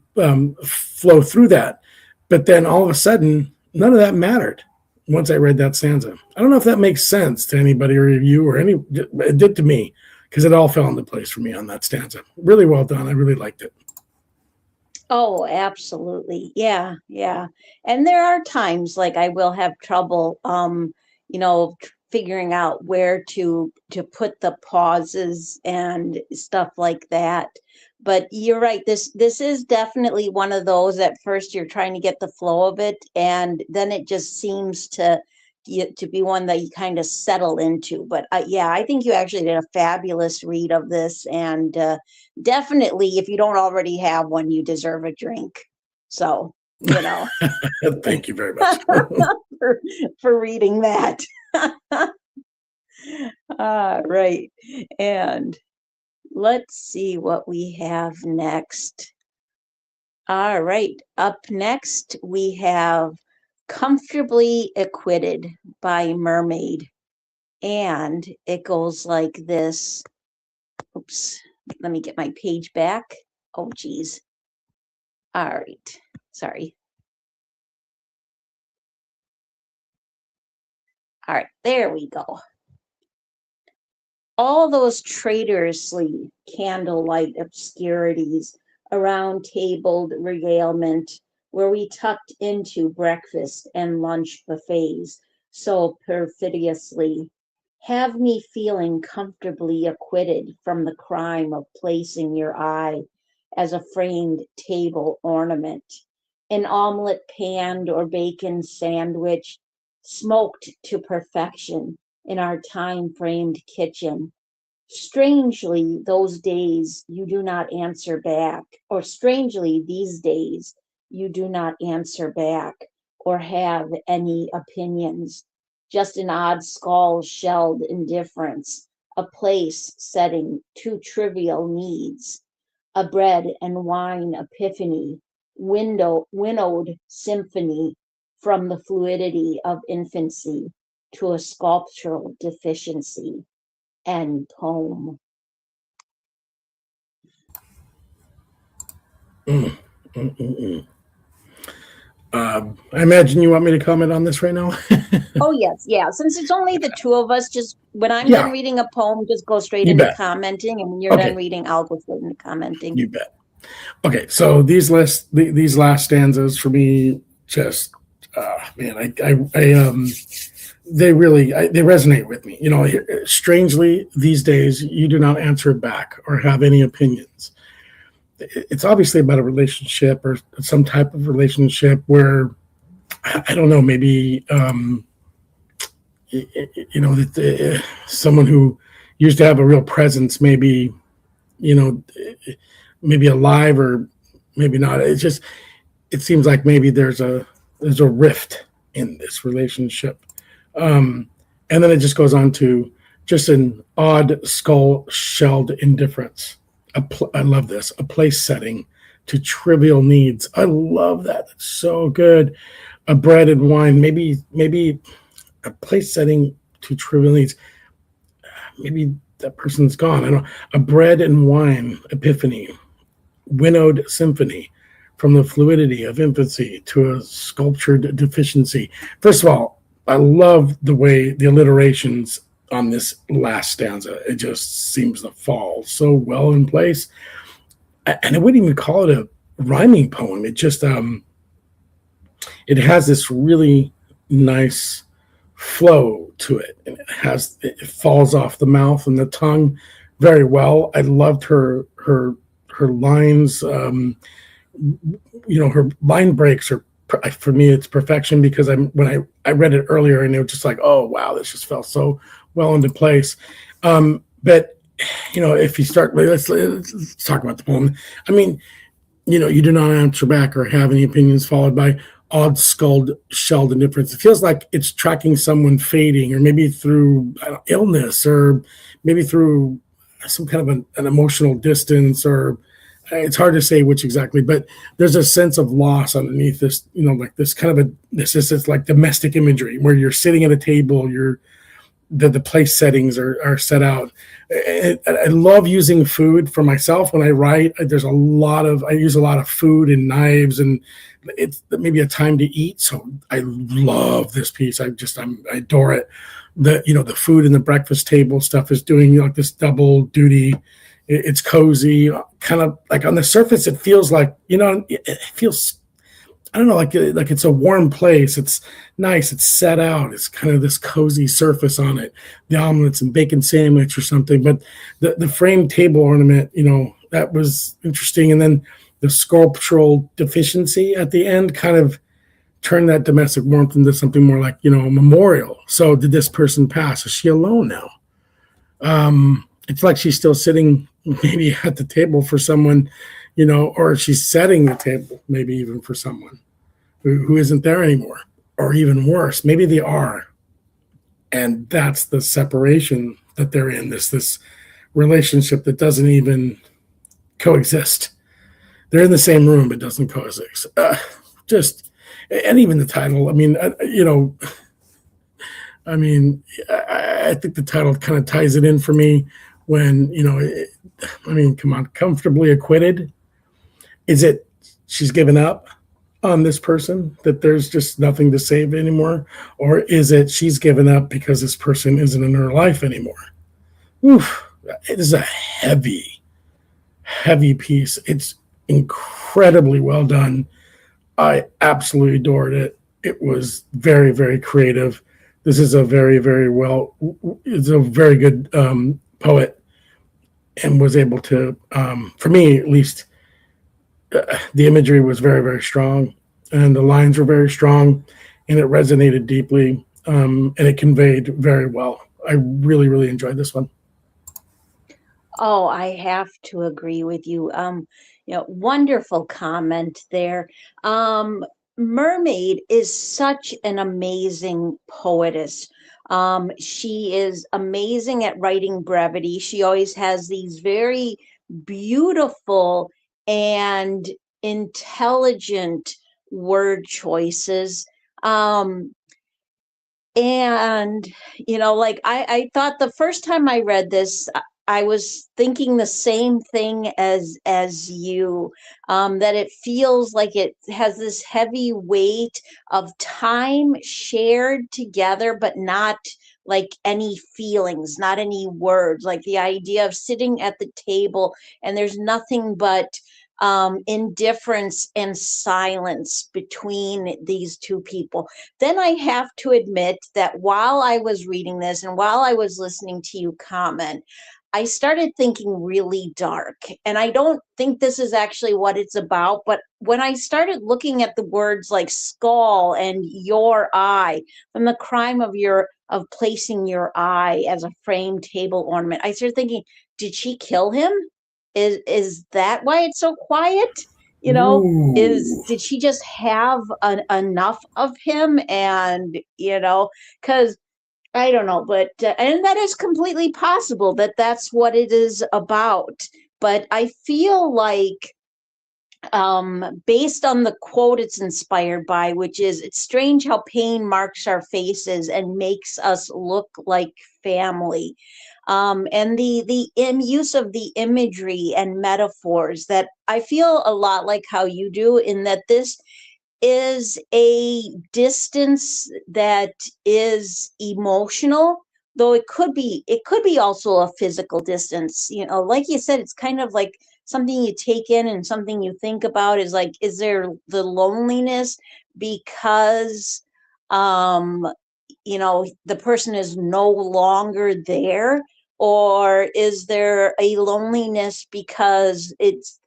Speaker 3: flow through that. But then all of a sudden, none of that mattered once I read that stanza. I don't know if that makes sense to anybody or you or any. It did to me, because it all fell into place for me on that stanza. Really well done. I really liked it.
Speaker 2: Oh, absolutely. Yeah, yeah. And there are times like I will have trouble, figuring out where to put the pauses and stuff like that. But you're right. This is definitely one of those. At first, you're trying to get the flow of it, and then it just seems to be one that you kind of settle into. But yeah, I think you actually did a fabulous read of this, and definitely, if you don't already have one, you deserve a drink. So,
Speaker 3: Thank you very much
Speaker 2: for reading that. Right. And let's see what we have next. All right. Up next, we have Comfortably Acquitted by Mermaid. And it goes like this. Oops. Let me get my page back. Oh, geez. All right. Sorry. All right. There we go. All those traitorously candlelight obscurities around tabled regalement where we tucked into breakfast and lunch buffets so perfidiously have me feeling comfortably acquitted from the crime of placing your eye as a framed table ornament, an omelet panned or bacon sandwich smoked to perfection in our time-framed kitchen. Strangely, those days you do not answer back, or strangely, these days you do not answer back or have any opinions, just an odd skull-shelled indifference, a place setting two trivial needs, a bread and wine epiphany, winnowed symphony from the fluidity of infancy to a sculptural deficiency, and poem.
Speaker 3: I imagine you want me to comment on this right now?
Speaker 2: Oh, yes. Yeah. Since it's only the two of us, just when I'm done reading a poem, just go straight into commenting. And when you're done reading, I'll go straight into commenting.
Speaker 3: You bet. Okay. So these last stanzas for me, just, man, they resonate with me. Strangely, these days, you do not answer back or have any opinions. It's obviously about a relationship or some type of relationship where, I don't know, maybe, someone who used to have a real presence, maybe alive or maybe not. It seems like maybe there's a rift in this relationship. And then it just goes on to just an odd skull-shelled indifference. I love this. A place setting to trivial needs. I love that. It's so good. A bread and wine. Maybe a place setting to trivial needs. Maybe that person's gone. I don't know. A bread and wine epiphany. Winnowed symphony from the fluidity of infancy to a sculptured deficiency. First of all, I love the way the alliterations on this last stanza. It just seems to fall so well in place. And I wouldn't even call it a rhyming poem. It just it has this really nice flow to it, and it falls off the mouth and the tongue very well. I loved her lines. Her line breaks are, for me, it's perfection, because when I read it earlier, and it was just like, oh wow, this just fell so well into place. But if you start, let's talk about the poem. I mean, you do not answer back or have any opinions, followed by odd skulled shelled indifference. It feels like it's tracking someone fading, or maybe through illness, or maybe through some kind of an emotional distance, or it's hard to say which exactly, but there's a sense of loss underneath this, like this kind of this is like domestic imagery where you're sitting at a table, the place settings are set out. I love using food for myself when I write. I use a lot of food and knives, and it's maybe a time to eat. So I love this piece. I adore it. The food and the breakfast table stuff is doing like this double duty. It's cozy, kind of like on the surface. It feels like, it feels, I don't know, like it's a warm place. It's nice. It's set out. It's kind of this cozy surface on it. The omelets and bacon sandwich or something. But the framed table ornament, that was interesting. And then the sculptural deficiency at the end kind of turned that domestic warmth into something more like, a memorial. So did this person pass? Is she alone now? It's like she's still sitting maybe at the table for someone, or she's setting the table maybe even for someone who isn't there anymore, or even worse, maybe they are. And that's the separation that they're in, this relationship that doesn't even coexist. They're in the same room, but doesn't coexist. And even the title, I think the title kind of ties it in for me when, come on, comfortably acquitted. Is it she's given up on this person, that there's just nothing to save anymore? Or is it she's given up because this person isn't in her life anymore? Oof, it is a heavy, heavy piece. It's incredibly well done. I absolutely adored it. It was very, very creative. This is a very, very it's a very good poet, and was able to, for me at least, the imagery was very, very strong, and the lines were very strong, and it resonated deeply, and it conveyed very well. I really, really enjoyed this one.
Speaker 2: Oh, I have to agree with you. Wonderful comment there. Mermaid is such an amazing poetess. She is amazing at writing brevity. She always has these very beautiful and intelligent word choices. And like I thought the first time I read this, I was thinking the same thing as you, that it feels like it has this heavy weight of time shared together, but not like any feelings, not any words, like the idea of sitting at the table and there's nothing but indifference and silence between these two people. Then I have to admit that while I was reading this and while I was listening to you comment, I started thinking really dark. And I don't think this is actually what it's about. But when I started looking at the words like skull and your eye, from the crime of placing your eye as a framed table ornament, I started thinking, did she kill him? Is that why it's so quiet? Did she just have enough of him? And because I don't know, but and that is completely possible that that's what it is about. But I feel like, based on the quote it's inspired by, which is, "It's strange how pain marks our faces and makes us look like family." And the use of the imagery and metaphors, that I feel a lot like how you do, in that this is a distance that is emotional, though it could be also a physical distance. Like you said, it's kind of like something you take in and something you think about. Is like, is there the loneliness because the person is no longer there, or is there a loneliness because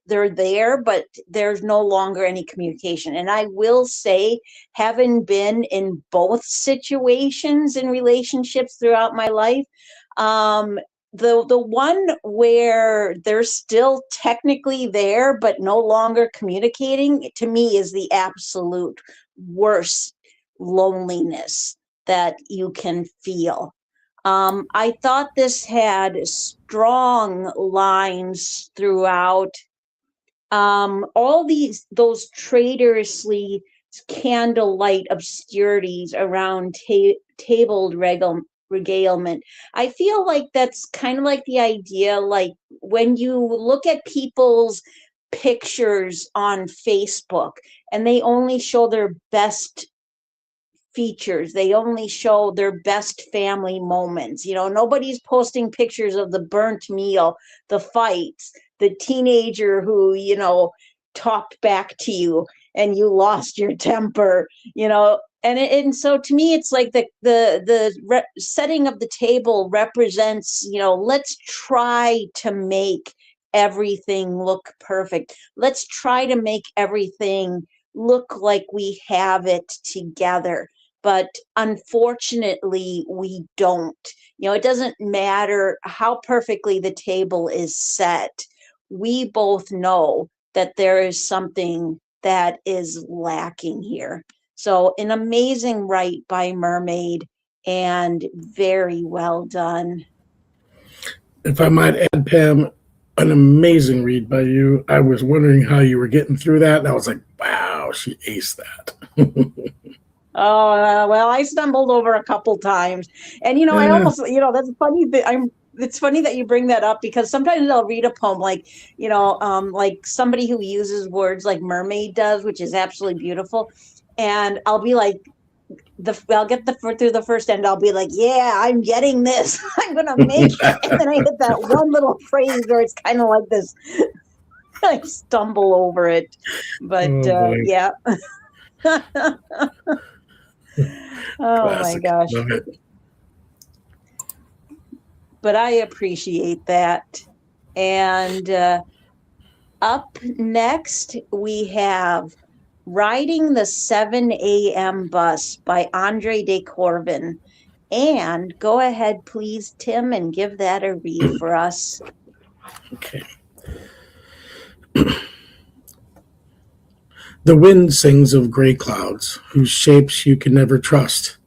Speaker 2: they're there but there's no longer any communication? And I will say, having been in both situations in relationships throughout my life, the one where they're still technically there but no longer communicating, to me, is the absolute worst loneliness that you can feel. I thought this had strong lines throughout. All those traitorously candlelight obscurities around tabled regalement. I feel like that's kind of like the idea, like when you look at people's pictures on Facebook and they only show their best features, they only show their best family moments. Nobody's posting pictures of the burnt meal, the fights, the teenager who talked back to you and you lost your temper. And so to me, it's like the setting of the table represents, let's try to make everything look perfect. Let's try to make everything look like we have it together. But unfortunately, we don't. It doesn't matter how perfectly the table is set. We both know that there is something that is lacking here. So an amazing write by Mermaid, and very well done.
Speaker 3: If I might add, Pam, an amazing read by you. I was wondering how you were getting through that, and I was like, wow, she aced that.
Speaker 2: Oh, well, I stumbled over a couple times, and I almost, that's funny that it's funny that you bring that up, because sometimes I'll read a poem like, like somebody who uses words like Mermaid does, which is absolutely beautiful, and I'll be like, I'll get through the first end, I'll be like, yeah, I'm getting this, I'm gonna make it, and then I hit that one little phrase where it's kind of like this, I stumble over it, but yeah. Oh
Speaker 3: Classic.
Speaker 2: my gosh.
Speaker 3: Love it.
Speaker 2: But I appreciate that. And up next, we have Riding the 7 a.m. Bus by Andre de Corvin. And go ahead, please, Tim, and give that a read for us.
Speaker 3: Okay. The wind sings of gray clouds, whose shapes you can never trust,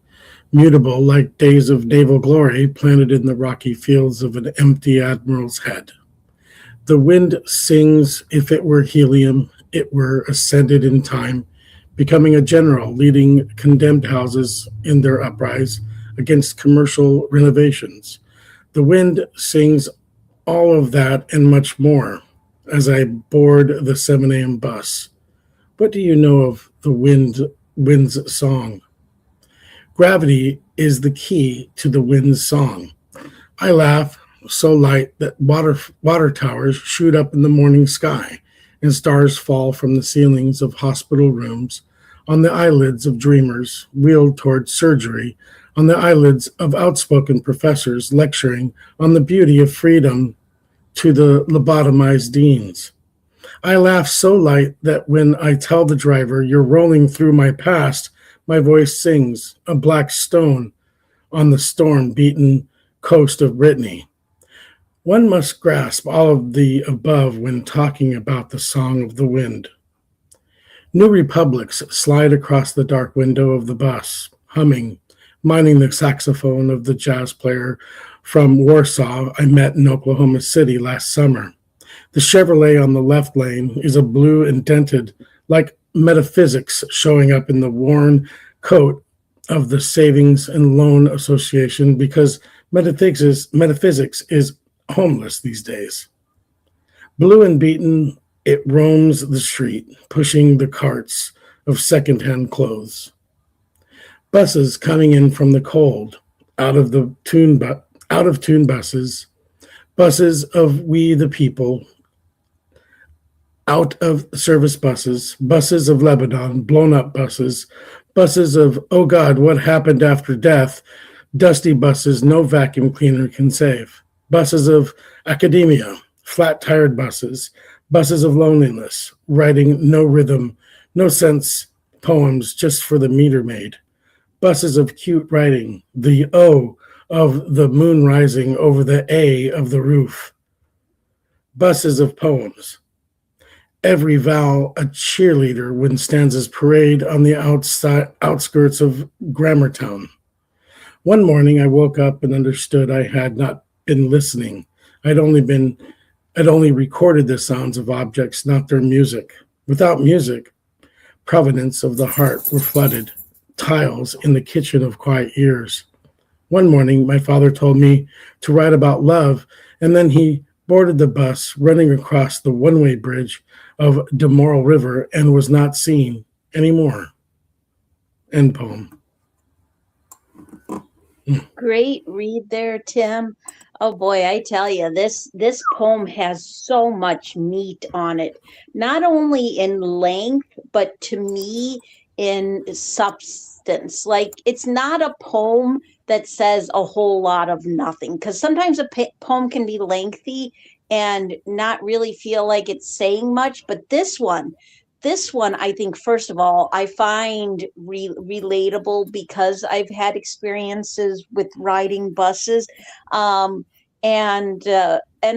Speaker 3: mutable like days of naval glory planted in the rocky fields of an empty admiral's head. The wind sings if it were helium, it were ascended in time, becoming a general leading condemned houses in their uprise against commercial renovations. The wind sings all of that and much more as I board the 7 a.m. bus. What do you know of the wind's song? Gravity is the key to the wind's song. I laugh, so light that water towers shoot up in the morning sky, and stars fall from the ceilings of hospital rooms on the eyelids of dreamers wheeled toward surgery, on the eyelids of outspoken professors lecturing on the beauty of freedom to the lobotomized deans. I laugh so light that when I tell the driver you're rolling through my past, my voice sings a black stone on the storm-beaten coast of Brittany. One must grasp all of the above when talking about the song of the wind. New republics slide across the dark window of the bus, humming, minding the saxophone of the jazz player from Warsaw I met in Oklahoma City last summer. The Chevrolet on the left lane is a blue indented, like metaphysics showing up in the worn coat of the Savings and Loan Association, because metaphysics is homeless these days. Blue and beaten, it roams the street, pushing the carts of secondhand clothes. Buses coming in from the cold. out of the tune, out of tune buses, buses of we the people, out of service buses, buses of Lebanon, blown up buses, buses of, oh God, what happened after death, dusty buses no vacuum cleaner can save, buses of academia, flat tired buses, buses of loneliness, writing no rhythm, no sense poems just for the meter maid, buses of cute writing, the O of the moon rising over the A of the roof, buses of poems, every vowel a cheerleader when stanzas parade on the outskirts of Grammartown. One morning I woke up and understood I had not been listening. I'd only recorded the sounds of objects, not their music. Without music, provenance of the heart were flooded, tiles in the kitchen of quiet ears. One morning my father told me to write about love, and then he boarded the bus running across the one-way bridge of Demoral River and was not seen anymore. End poem.
Speaker 2: Great read there, Tim. Oh boy, I tell you, this poem has so much meat on it, not only in length, but to me in substance. Like it's not a poem that says a whole lot of nothing, because sometimes a poem can be lengthy and not really feel like it's saying much, but this one, I think, first of all, I find relatable because I've had experiences with riding buses, um, and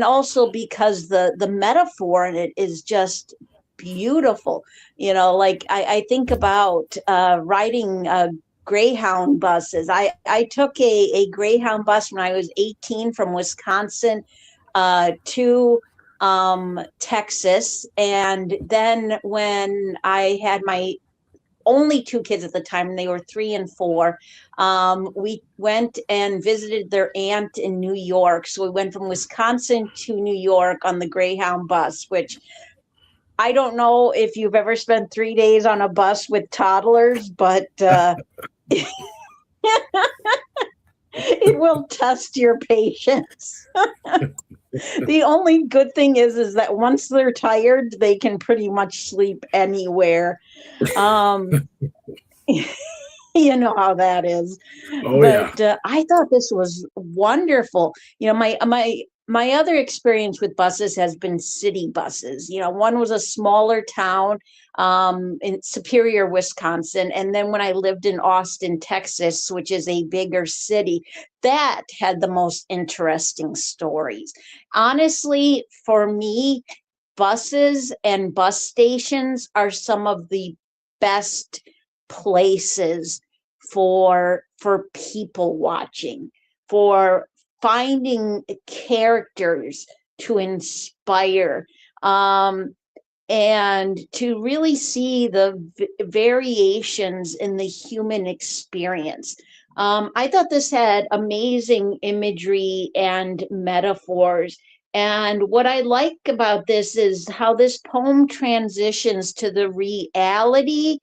Speaker 2: also because the metaphor in it is just beautiful. Like I think about riding Greyhound buses. I took a Greyhound bus when I was 18 from Wisconsin to Texas. And then when I had my only two kids at the time, and they were 3 and 4, we went and visited their aunt in New York. So we went from Wisconsin to New York on the Greyhound bus, which I don't know if you've ever spent 3 days on a bus with toddlers, but it will test your patience. The only good thing is that once they're tired, they can pretty much sleep anywhere. Um, you know how that is.
Speaker 3: Oh, yeah.
Speaker 2: But I thought this was wonderful. My other experience with buses has been city buses. One was a smaller town in Superior, Wisconsin, and then when I lived in Austin, Texas, which is a bigger city, that had the most interesting stories. Honestly, for me, buses and bus stations are some of the best places for people watching, for finding characters to inspire, and to really see the variations in the human experience. I thought this had amazing imagery and metaphors. And what I like about this is how this poem transitions to the reality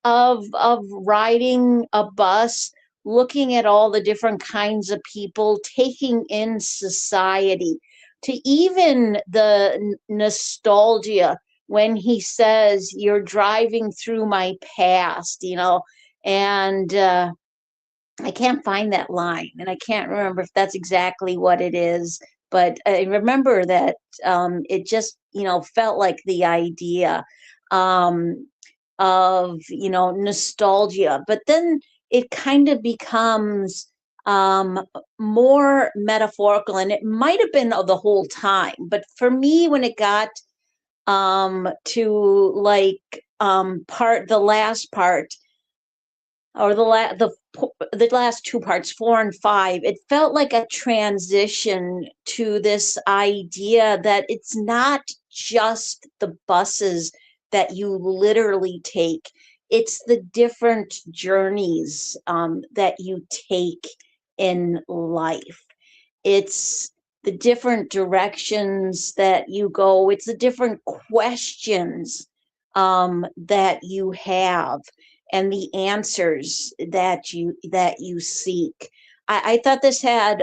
Speaker 2: of riding a bus, looking at all the different kinds of people, taking in society, to even the nostalgia when he says, "You're driving through my past," and I can't find that line, and I can't remember if that's exactly what it is, but I remember that it just, felt like the idea um, of, nostalgia. But then it kind of becomes more metaphorical, and it might have been the whole time. But for me, when it got to like the last part, or the last two parts, 4 and 5, it felt like a transition to this idea that it's not just the buses that you literally take, it's the different journeys that you take in life. It's the different directions that you go. It's the different questions that you have, and the answers that you seek. I thought this had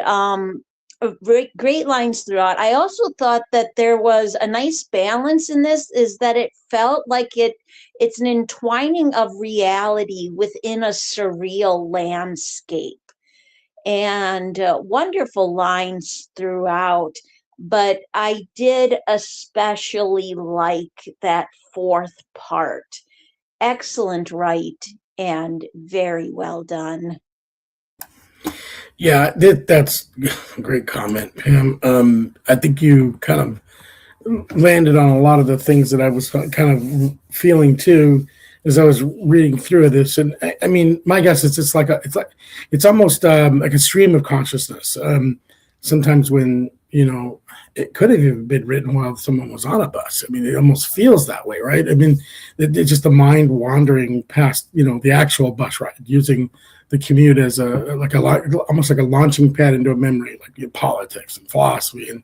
Speaker 2: great lines throughout. I also thought that there was a nice balance in this, is that it felt like it's an entwining of reality within a surreal landscape, and wonderful lines throughout. But I did especially like that fourth part. Excellent write and very well done.
Speaker 3: Yeah, that's a great comment, Pam. I think you kind of landed on a lot of the things that I was kind of feeling too as I was reading through this. And I mean, my guess is it's almost like a stream of consciousness. Sometimes when it could have even been written while someone was on a bus. I mean, it almost feels that way, right? I mean, it's just the mind wandering past the actual bus ride, using the commute as almost like a launching pad into a memory, like politics and philosophy and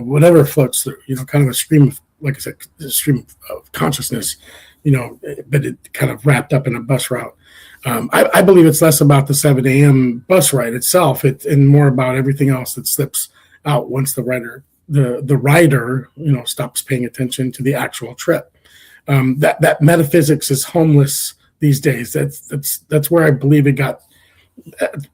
Speaker 3: whatever floats through, kind of a stream of, like I said, a stream of consciousness, but it kind of wrapped up in a bus route. I believe it's less about the 7 a.m. bus ride itself, and more about everything else that slips out once the rider stops paying attention to the actual trip. That metaphysics is homeless these days. That's where I believe it got.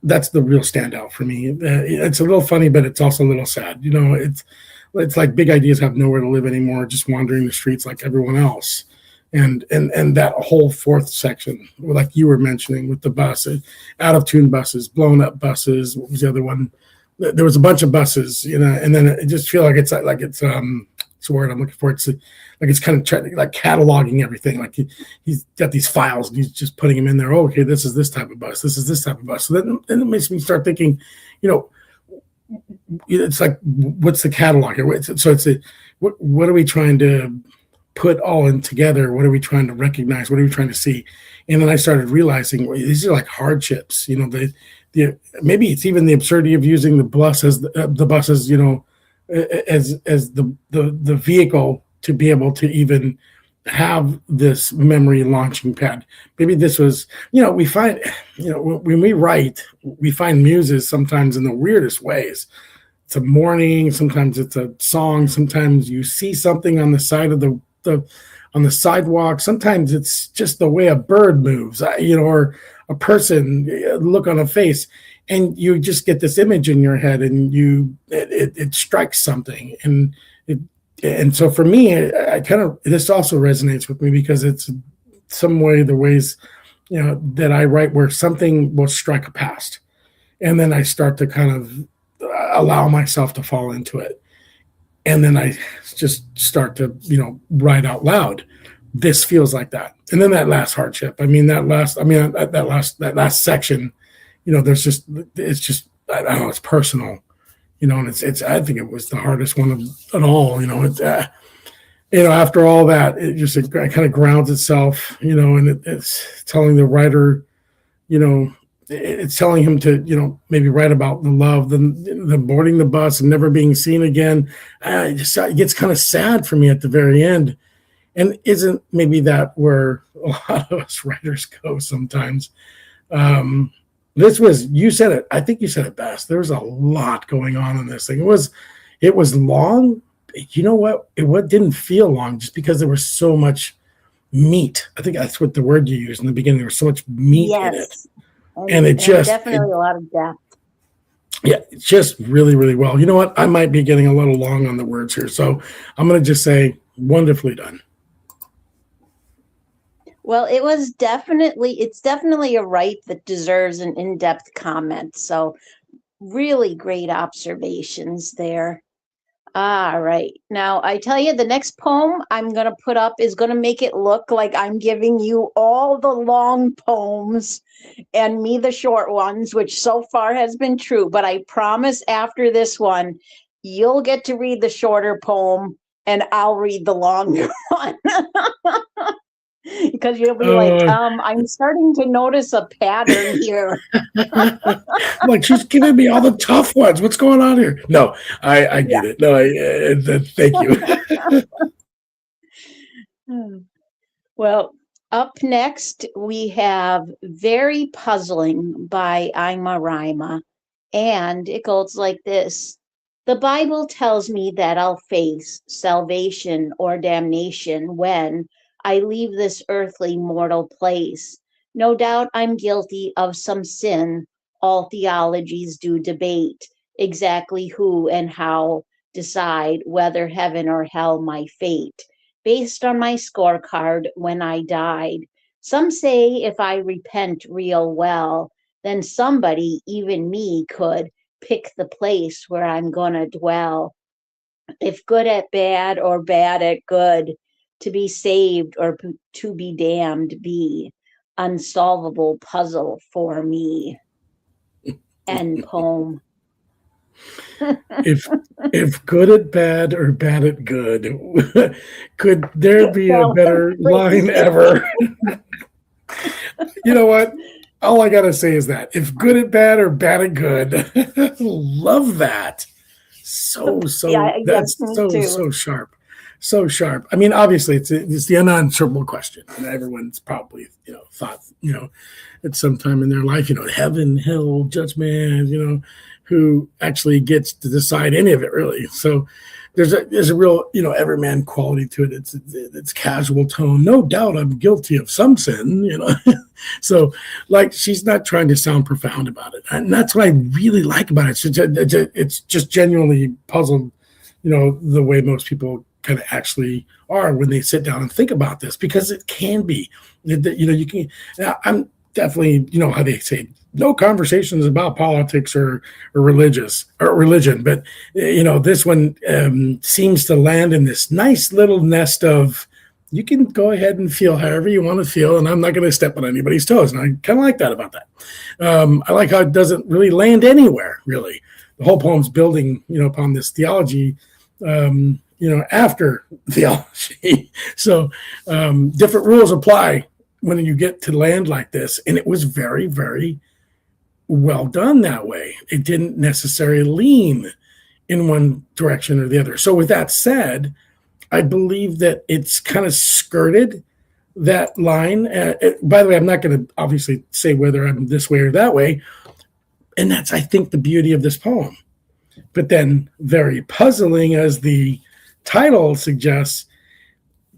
Speaker 3: That's the real standout for me. It's a little funny, but it's also a little sad. It's like big ideas have nowhere to live anymore, just wandering the streets like everyone else. And that whole fourth section, like you were mentioning with the bus, out of tune buses, blown up buses. What was the other one? There was a bunch of buses, and then it just feel like it's it's the word I'm looking for. It's like it's kind of like cataloging everything. Like he's got these files and he's just putting them in there. Oh, okay, this is this type of bus. This is this type of bus. So then it makes me start thinking, it's like, what's the catalog here? So what are we trying to put all in together? What are we trying to recognize? What are we trying to see? And then I started realizing, well, these are like hardships. Maybe it's even the absurdity of using the bus as the bus as the vehicle to be able to even have this memory launching pad. Maybe this was, we find, when we write, we find muses sometimes in the weirdest ways. It's a morning, sometimes it's a song, sometimes you see something on the side of on the sidewalk. Sometimes it's just the way a bird moves, or a person, look on a face, and you just get this image in your head, and it strikes something. And so for me, this also resonates with me because it's some way the ways, that I write, where something will strike a past, and then I start to kind of allow myself to fall into it. And then I just start to, write out loud. This feels like that. And then that last hardship. That last section, it's just, I don't know, it's personal, and I think it was the hardest one of all, after all that, it kind of grounds itself, and it's telling the writer, it's telling him to, maybe write about the love, the boarding the bus and never being seen again. It gets kind of sad for me at the very end. And isn't maybe that where a lot of us writers go sometimes? You said it. I think you said it best. There was a lot going on in this thing. It was long. You know what? It didn't feel long just because there was so much meat. I think that's what the word you used in the beginning. There was so much meat in it. And
Speaker 2: definitely a lot of depth.
Speaker 3: Yeah, it's just really, really well. You know what? I might be getting a little long on the words here. So I'm going to just say wonderfully done.
Speaker 2: Well, it's definitely a write that deserves an in-depth comment. So really great observations there. All right. Now, I tell you, the next poem I'm going to put up is going to make it look like I'm giving you all the long poems and me the short ones, which so far has been true. But I promise after this one, you'll get to read the shorter poem and I'll read the longer one. Because you'll be like, I'm starting to notice a pattern here.
Speaker 3: Like, she's giving me all the tough ones. What's going on here? No, I get it. No, thank
Speaker 2: you. Well, up next, we have Very Puzzling by Ima Rima. And it goes like this. The Bible tells me that I'll face salvation or damnation when I leave this earthly mortal place. No doubt I'm guilty of some sin. All theologies do debate exactly who and how decide whether heaven or hell my fate, based on my scorecard when I died. Some say if I repent real well, then somebody, even me, could pick the place where I'm gonna dwell. If good at bad or bad at good, to be saved or to be damned be unsolvable puzzle for me. End poem.
Speaker 3: If good at bad or bad at good, could there be a better line ever? You know what? All I gotta say is that if good at bad or bad at good, love that.
Speaker 2: Yeah,
Speaker 3: That's
Speaker 2: me
Speaker 3: so
Speaker 2: too.
Speaker 3: sharp, so sharp. I mean, obviously, it's the unanswerable question, and everyone's probably thought at some time in their life, heaven, hell, judgment, who actually gets to decide any of it really. So there's a real everyman quality to it. It's casual tone. No doubt I'm guilty of some sin. So like she's not trying to sound profound about it, and that's what I really like about it. It's just genuinely puzzled, the way most people kind of actually are when they sit down and think about this, because it can be, you can. I'm definitely, how they say, no conversations about politics or religion, but this one seems to land in this nice little nest of, you can go ahead and feel however you want to feel, and I'm not going to step on anybody's toes. And I kind of like that about that. I like how it doesn't really land anywhere, really. The whole poem's building, upon this theology, after theology. So different rules apply when you get to land like this. And it was very, very well done that way. It didn't necessarily lean in one direction or the other. So with that said, I believe that it's kind of skirted that line. By the way, I'm not going to obviously say whether I'm this way or that way. And that's, I think, the beauty of this poem. But then very puzzling, as the title suggests,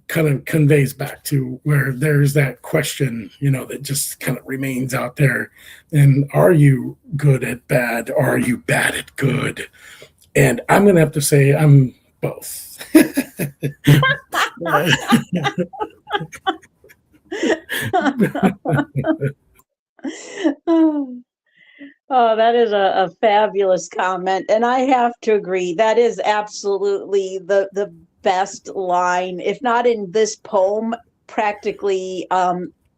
Speaker 3: kind of conveys back to where there's that question, that just kind of remains out there. And are you good at bad? Or are you bad at good? And I'm going to have to say I'm both.
Speaker 2: Oh, that is a fabulous comment. And I have to agree. That is absolutely the best line, if not in this poem, practically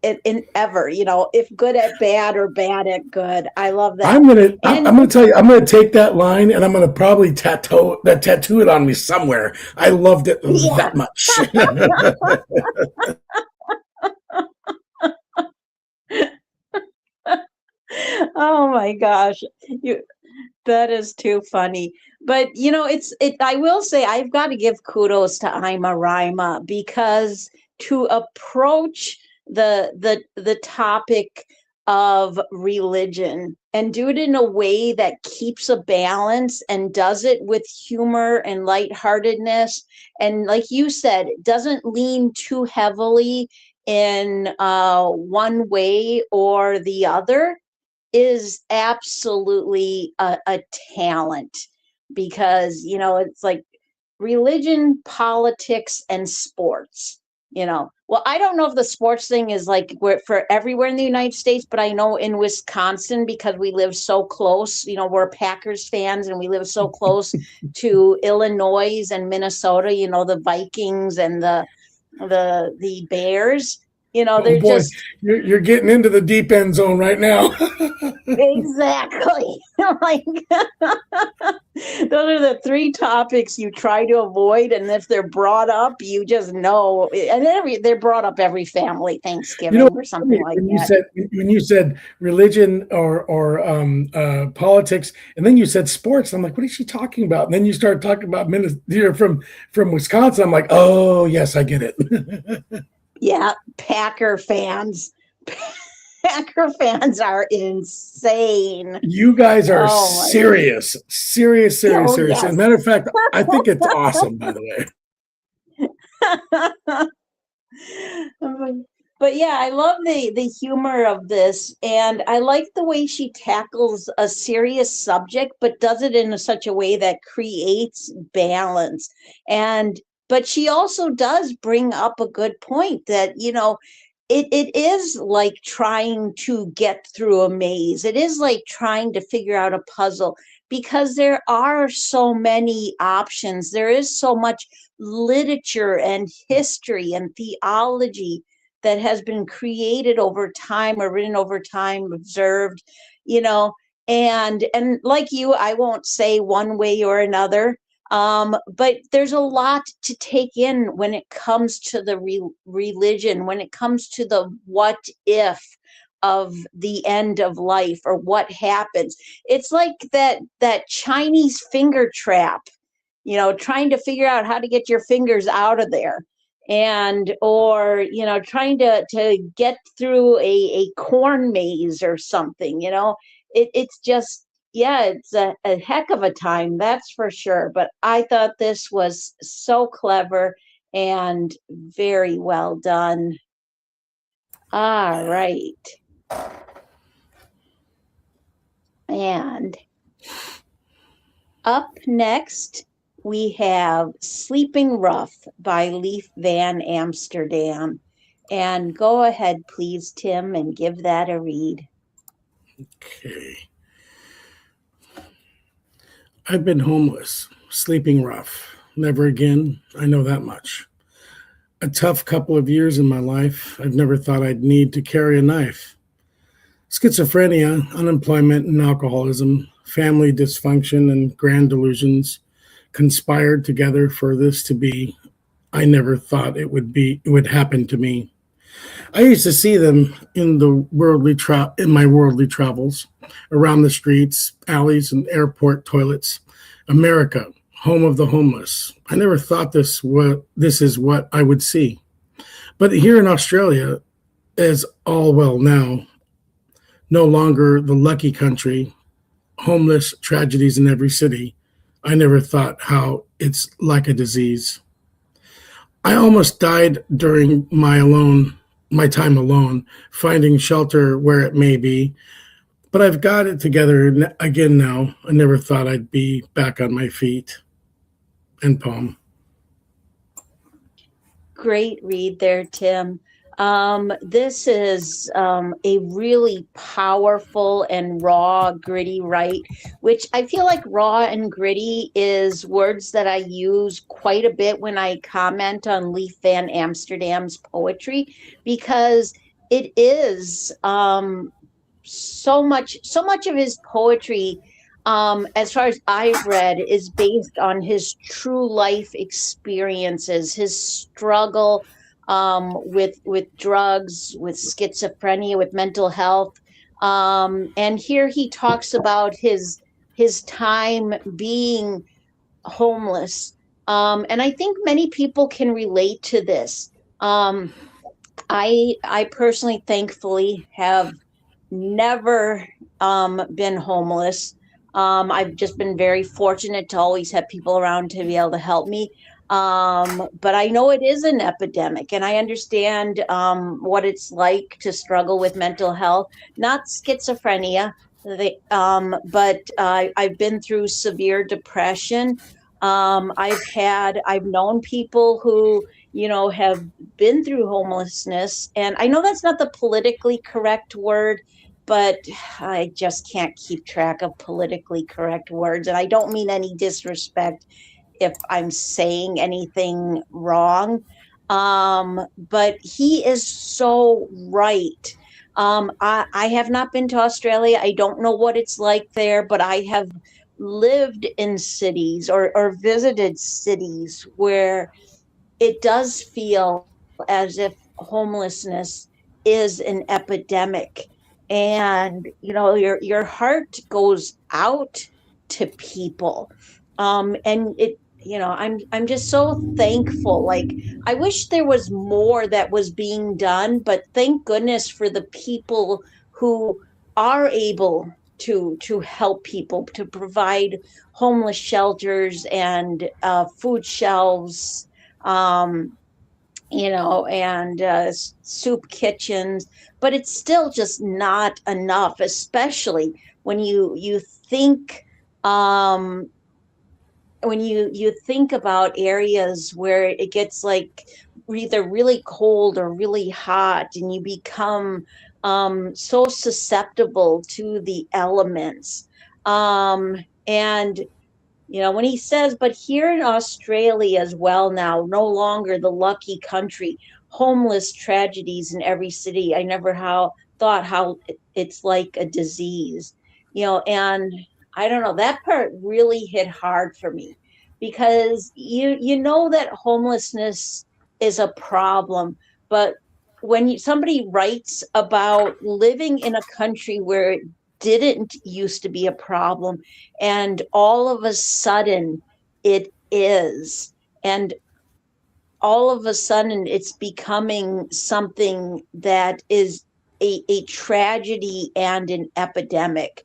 Speaker 2: in ever, if good at bad or bad at good. I love that.
Speaker 3: I'm gonna tell you, I'm gonna take that line and I'm gonna probably tattoo it on me somewhere. I loved it that much.
Speaker 2: Oh my gosh. That is too funny. But I will say I've got to give kudos to Ima Rima, because to approach the topic of religion and do it in a way that keeps a balance and does it with humor and lightheartedness, and like you said, doesn't lean too heavily in one way or the other, is absolutely a talent. Because it's like religion, politics, and sports. Well, I don't know if the sports thing is like for everywhere in the United States, but I know in Wisconsin, because we live so close, we're Packers fans and we live so close to Illinois and Minnesota, the Vikings and the Bears. They're
Speaker 3: boy,
Speaker 2: just
Speaker 3: you're getting into the deep end zone right now.
Speaker 2: exactly. Like those are the three topics you try to avoid, and if they're brought up, you just know. And they're brought up every family Thanksgiving or something like that.
Speaker 3: When you said religion or politics, and then you said sports, I'm like, what is she talking about? And then you start talking about you're from Wisconsin. I'm like, oh yes, I get it.
Speaker 2: Yeah, Packer fans. Packer fans are insane.
Speaker 3: You guys are
Speaker 2: Oh my
Speaker 3: serious. Serious.
Speaker 2: Oh,
Speaker 3: As a
Speaker 2: yes.
Speaker 3: matter of fact, I think it's awesome, by the way.
Speaker 2: But yeah, I love the humor of this, and I like the way she tackles a serious subject, but does it in such a way that creates balance. And but she also does bring up a good point that, it is like trying to get through a maze. It is like trying to figure out a puzzle because there are so many options. There is so much literature and history and theology that has been created over time or written over time, observed, you know, and like you, I won't say one way or another. But there's a lot to take in when it comes to the religion, when it comes to the what if of the end of life or what happens. It's like that Chinese finger trap, trying to figure out how to get your fingers out of there, and or trying to get through a corn maze or something. It's just, yeah, it's a heck of a time, that's for sure. But I thought this was so clever and very well done. All right. And up next, we have Sleeping Rough by Leaf Van Amsterdam. And go ahead, please, Tim, and give that a read.
Speaker 3: Okay. I've been homeless, sleeping rough. Never again, I know that much. A tough couple of years in my life. I've never thought I'd need to carry a knife. Schizophrenia, unemployment, and alcoholism, family dysfunction, and grand delusions conspired together for this to be. I never thought it would happen to me. I used to see them in my worldly travels, around the streets, alleys, and airport toilets. America, home of the homeless. I never thought this is what I would see. But here in Australia, as all well now, no longer the lucky country, homeless tragedies in every city. I never thought how it's like a disease. I almost died during my time alone, finding shelter where it may be. But I've got it together again now. I never thought I'd be back on my feet. And poem.
Speaker 2: Great read there, Tim. This is a really powerful and raw, gritty write, which I feel like raw and gritty is words that I use quite a bit when I comment on Leaf Van Amsterdam's poetry, because it is so much of his poetry, as far as I've read, is based on his true life experiences, his struggle with drugs, with schizophrenia, with mental health. And here he talks about his time being homeless. And I think many people can relate to this. I personally, thankfully, have never been homeless. I've just been very fortunate to always have people around to be able to help me. But I know it is an epidemic, and I understand what it's like to struggle with mental health, not schizophrenia, but I've been through severe depression. I've known people who, have been through homelessness, and I know that's not the politically correct word, but I just can't keep track of politically correct words. And I don't mean any disrespect if I'm saying anything wrong. But he is so right. I have not been to Australia. I don't know what it's like there, but I have lived in cities or visited cities where it does feel as if homelessness is an epidemic. And your heart goes out to people, and I'm just so thankful. Like, I wish there was more that was being done, but thank goodness for the people who are able to help people, to provide homeless shelters and food shelves, um, and soup kitchens. But it's still just not enough, especially when you think, um, when you think about areas where it gets like either really cold or really hot, and you become so susceptible to the elements. And when he says, but here in Australia as well now, no longer the lucky country, homeless tragedies in every city. I never thought how it's like a disease, and I don't know, that part really hit hard for me, because you know that homelessness is a problem, but when somebody writes about living in a country where it didn't used to be a problem, and all of a sudden it is, and all of a sudden it's becoming something that is a tragedy and an epidemic,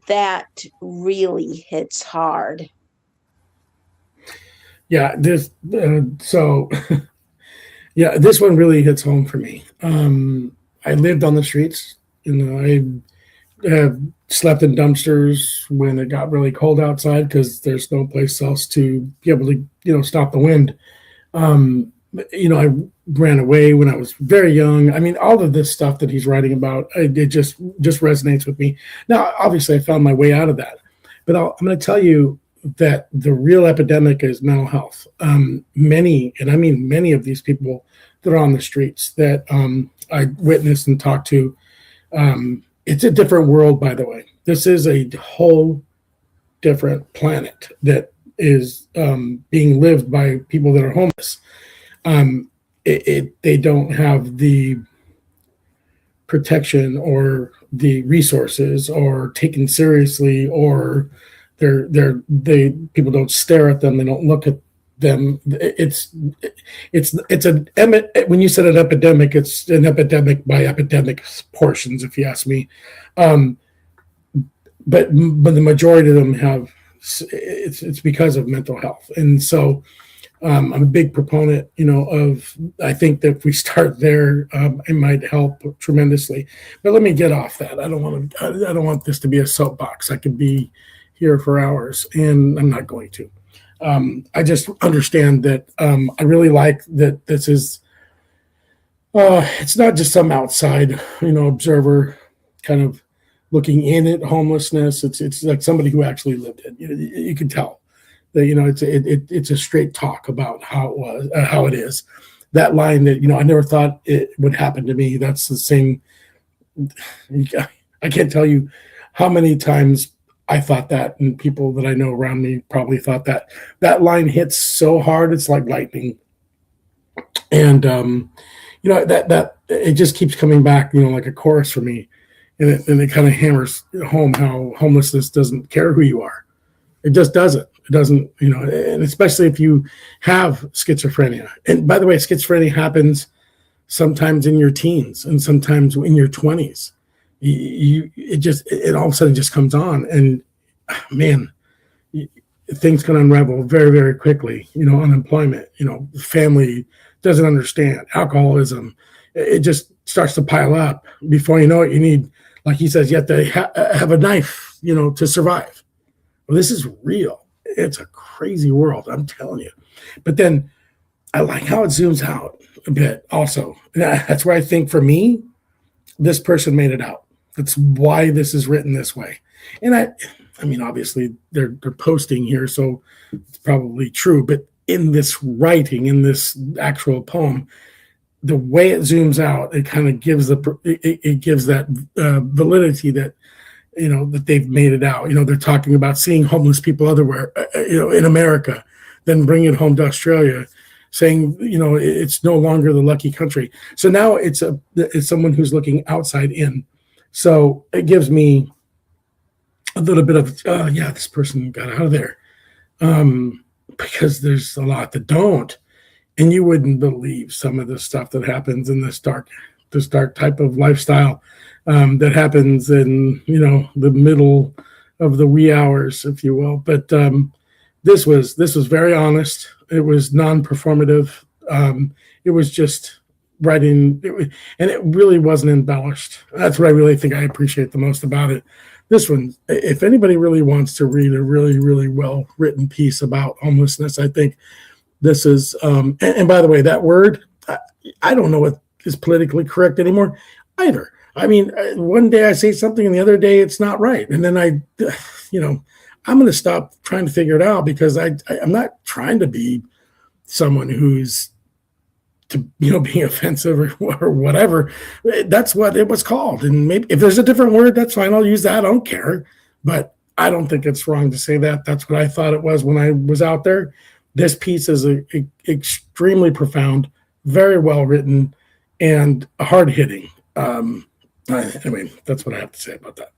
Speaker 2: that really hits hard.
Speaker 3: Yeah, so yeah, this one really hits home for me. I lived on the streets. I slept in dumpsters when it got really cold outside because there's no place else to be able to, stop the wind. I ran away when I was very young. I mean, all of this stuff that he's writing about, it just resonates with me. Now, obviously, I found my way out of that, but I'm going to tell you that the real epidemic is mental health. Many, and I mean many of these people that are on the streets that I witnessed and talked to, it's a different world, by the way. This is a whole different planet that is being lived by people that are homeless. They don't have the protection or the resources or taken seriously, or people don't stare at them. They don't look at them. It's when you said an epidemic, it's an epidemic by epidemic portions, if you ask me. But the majority of them have, it's because of mental health. And so I'm a big proponent, of, I think that if we start there, it might help tremendously. But let me get off that. I don't want this to be a soapbox. I could be here for hours, and I'm not going to. I just understand that I really like that this is, it's not just some outside, observer kind of looking in at homelessness. It's like somebody who actually lived it. You can tell that, it's a straight talk about how it was, how it is. That line that, I never thought it would happen to me. That's the same. I can't tell you how many times I thought that, and people that I know around me probably thought that. That line hits so hard, it's like lightning. And that it just keeps coming back, like a chorus for me, and it kind of hammers home how homelessness doesn't care who you are. It just doesn't. It doesn't, and especially if you have schizophrenia. And by the way, schizophrenia happens sometimes in your teens and sometimes in your 20s. It all of a sudden just comes on, and man, things can unravel very, very quickly. Unemployment, family doesn't understand, alcoholism, it just starts to pile up. Before you know it, you need, like he says, you have to have a knife, to survive. Well, this is real. It's a crazy world, I'm telling you. But then I like how it zooms out a bit also. That's where I think, for me, this person made it out. That's why this is written this way. And I mean, obviously they're posting here, so it's probably true. But in this writing, in this actual poem, the way it zooms out, it kind of gives it gives that validity that, that they've made it out. They're talking about seeing homeless people everywhere, in America, then bring it home to Australia, saying, it's no longer the lucky country. So now it's someone who's looking outside in. So it gives me a little bit of, this person got out of there. because there's a lot that don't. And you wouldn't believe some of the stuff that happens in this dark type of lifestyle that happens in, the middle of the wee hours, if you will. But this was very honest. It was non-performative. It was just writing, and it really wasn't embellished. That's what I really think I appreciate the most about it. This one, if anybody really wants to read a really, really well-written piece about homelessness, I think this is, and by the way, that word, I don't know what is politically correct anymore either. I mean, one day I say something and the other day it's not right. And then I'm going to stop trying to figure it out, because I'm not trying to be someone who's being offensive or whatever. That's what it was called. And maybe if there's a different word, that's fine. I'll use that. I don't care. But I don't think it's wrong to say that. That's what I thought it was when I was out there. This piece is extremely profound, very well written, and hard hitting. Anyway, that's what I have to say about that.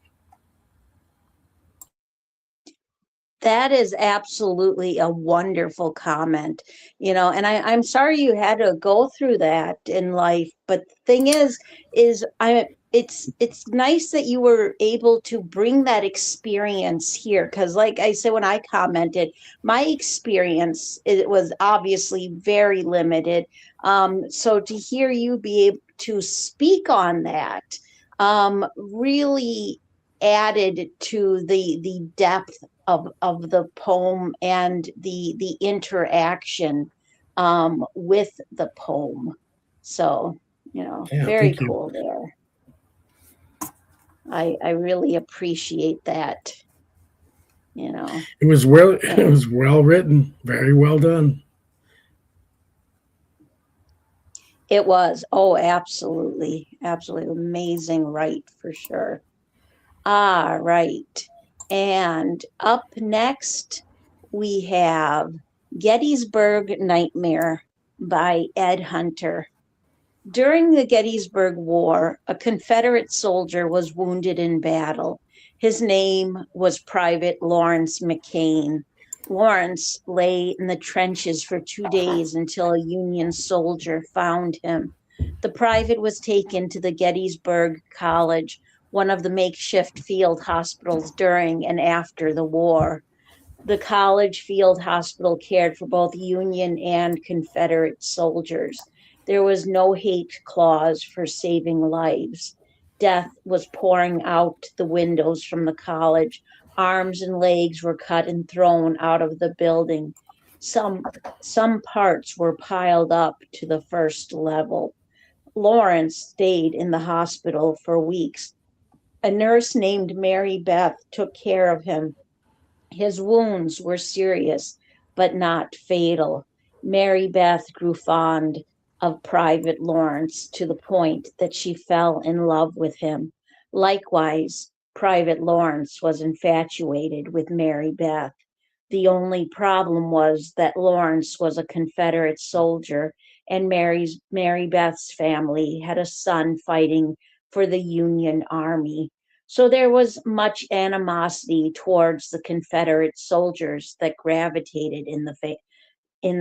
Speaker 2: That is absolutely a wonderful comment, and I'm sorry you had to go through that in life. But the thing is it's nice that you were able to bring that experience here, because like I said, when I commented, my experience, it was obviously very limited. So to hear you be able to speak on that really added to the depth of the poem and the interaction with the poem. So, very cool there. I really appreciate that.
Speaker 3: It was well written, very well done.
Speaker 2: It was. Oh, absolutely. Absolutely amazing, right, for sure. All right. And up next, we have Gettysburg Nightmare by Ed Hunter. During the Gettysburg War, a Confederate soldier was wounded in battle. His name was Private Lawrence McCain. Lawrence lay in the trenches for 2 days until a Union soldier found him. The private was taken to the Gettysburg College, one of the makeshift field hospitals during and after the war. The college field hospital cared for both Union and Confederate soldiers. There was no hate clause for saving lives. Death was pouring out the windows from the college. Arms and legs were cut and thrown out of the building. Some parts were piled up to the first level. Lawrence stayed in the hospital for weeks. A nurse named Mary Beth took care of him. His wounds were serious, but not fatal. Mary Beth grew fond of Private Lawrence to the point that she fell in love with him. Likewise, Private Lawrence was infatuated with Mary Beth. The only problem was that Lawrence was a Confederate soldier, and Mary Beth's family had a son fighting for the Union Army. So there was much animosity towards the Confederate soldiers that gravitated in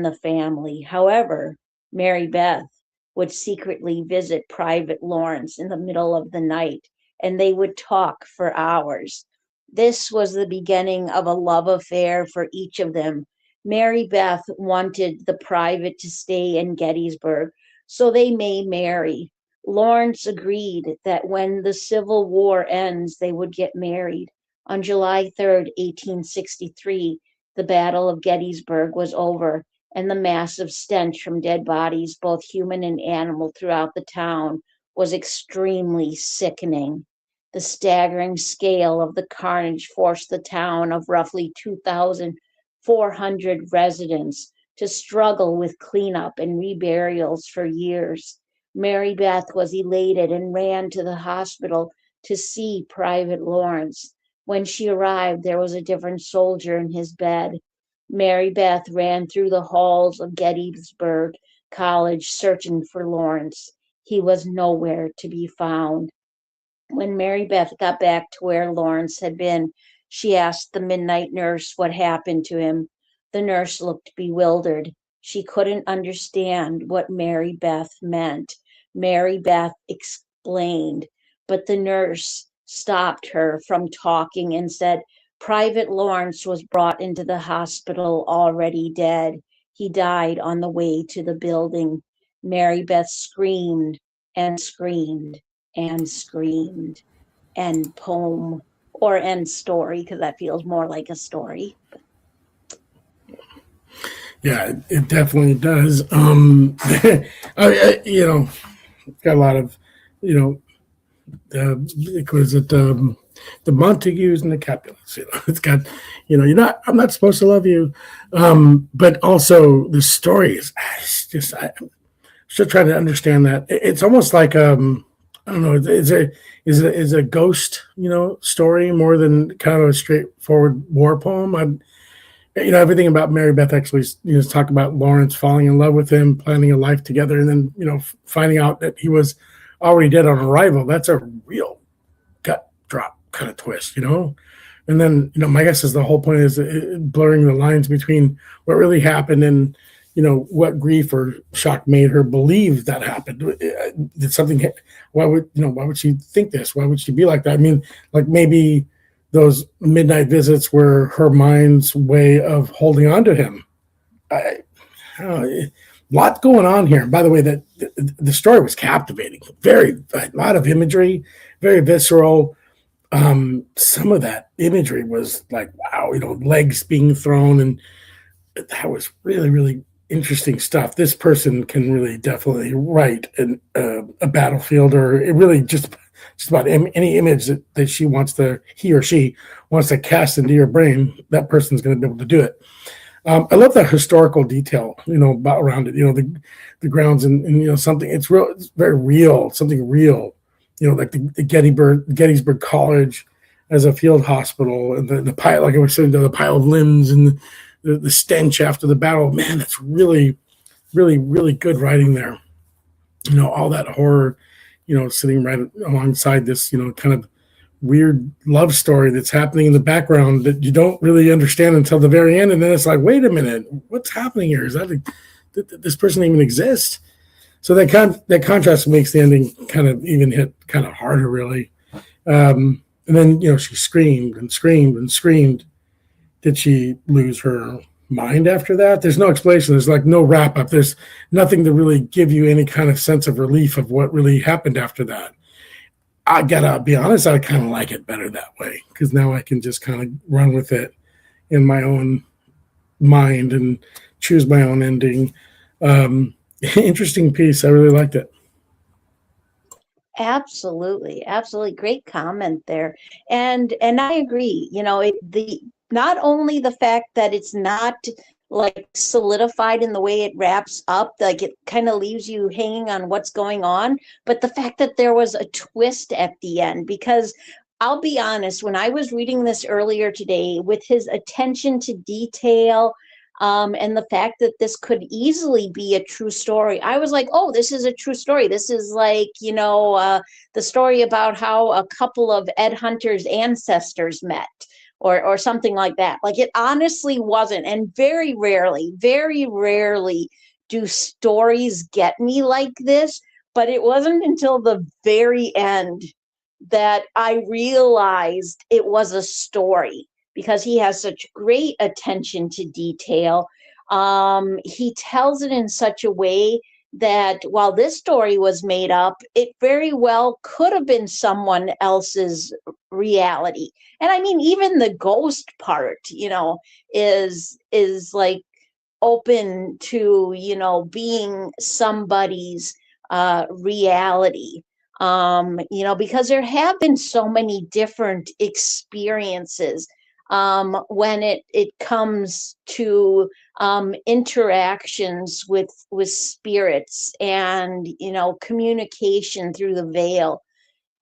Speaker 2: the family. However, Mary Beth would secretly visit Private Lawrence in the middle of the night, and they would talk for hours. This was the beginning of a love affair for each of them. Mary Beth wanted the private to stay in Gettysburg so they may marry. Lawrence agreed that when the Civil War ends, they would get married. On July 3rd, 1863, the Battle of Gettysburg was over, and the massive stench from dead bodies, both human and animal, throughout the town was extremely sickening. The staggering scale of the carnage forced the town of roughly 2,400 residents to struggle with cleanup and reburials for years. Mary Beth was elated and ran to the hospital to see Private Lawrence. When she arrived, there was a different soldier in his bed. Mary Beth ran through the halls of Gettysburg College searching for Lawrence. He was nowhere to be found. When Mary Beth got back to where Lawrence had been, she asked the midnight nurse what happened to him. The nurse looked bewildered. She couldn't understand what Mary Beth meant. Mary Beth explained, but the nurse stopped her from talking and said, Private Lawrence was brought into the hospital already dead. He died on the way to the building. Mary Beth screamed and screamed and screamed. End poem or end story, because that feels more like a story.
Speaker 3: Yeah, it definitely does. Got a lot of, you know, was it the Montagues and the Capulets? It's got, I'm not supposed to love you, but also the story is it's just I'm still trying to understand that. It's almost like I don't know, is a ghost story more than kind of a straightforward war poem. Everything about Mary Beth actually talk about Lawrence falling in love with him, planning a life together, and then finding out that he was already dead on arrival. That's a real gut drop kind of twist, And then my guess is the whole point is blurring the lines between what really happened and what grief or shock made her believe that happened. Did something? Why would she think this? Why would she be like that? I mean, like maybe those midnight visits were her mind's way of holding on to him. I don't know, a lot going on here. By the way, that the story was captivating. A lot of imagery, very visceral. Some of that imagery was like, wow, legs being thrown, and that was really, really interesting stuff. This person can really definitely write a battlefield, or it really just about any image that he or she wants to cast into your brain. That person's going to be able to do it. I love the historical detail, around it. The grounds and something. It's real. It's very real. Something real. Like the Gettysburg College as a field hospital, and the pile, like I was saying, the pile of limbs and the stench after the battle. Man, that's really, really, really good writing there. All that horror, sitting right alongside this, kind of weird love story that's happening in the background that you don't really understand until the very end. And then it's like, wait a minute, what's happening here? Is that this person even exist? So that contrast makes the ending kind of even hit kind of harder, really. And then, she screamed and screamed and screamed. Did she lose her mind after that? There's no explanation. There's like no wrap up. There's nothing to really give you any kind of sense of relief of what really happened after that. I gotta be honest, I kind of like it better that way, because now I can just kind of run with it in my own mind and choose my own ending. Interesting piece. I really liked it.
Speaker 2: Absolutely, absolutely, great comment there, and I agree. Not only the fact that it's not like solidified in the way it wraps up, like it kind of leaves you hanging on what's going on, but the fact that there was a twist at the end. Because I'll be honest, when I was reading this earlier today, with his attention to detail, and the fact that this could easily be a true story, I was like, oh, this is a true story. This is like, the story about how a couple of Ed Hunter's ancestors met, or something like that. Like, it honestly wasn't. And very rarely do stories get me like this. But it wasn't until the very end that I realized it was a story, because he has such great attention to detail. He tells it in such a way that while this story was made up, it very well could have been someone else's reality. And I mean, even the ghost part, is like open to, being somebody's reality. Because there have been so many different experiences when it comes to interactions with spirits, and communication through the veil.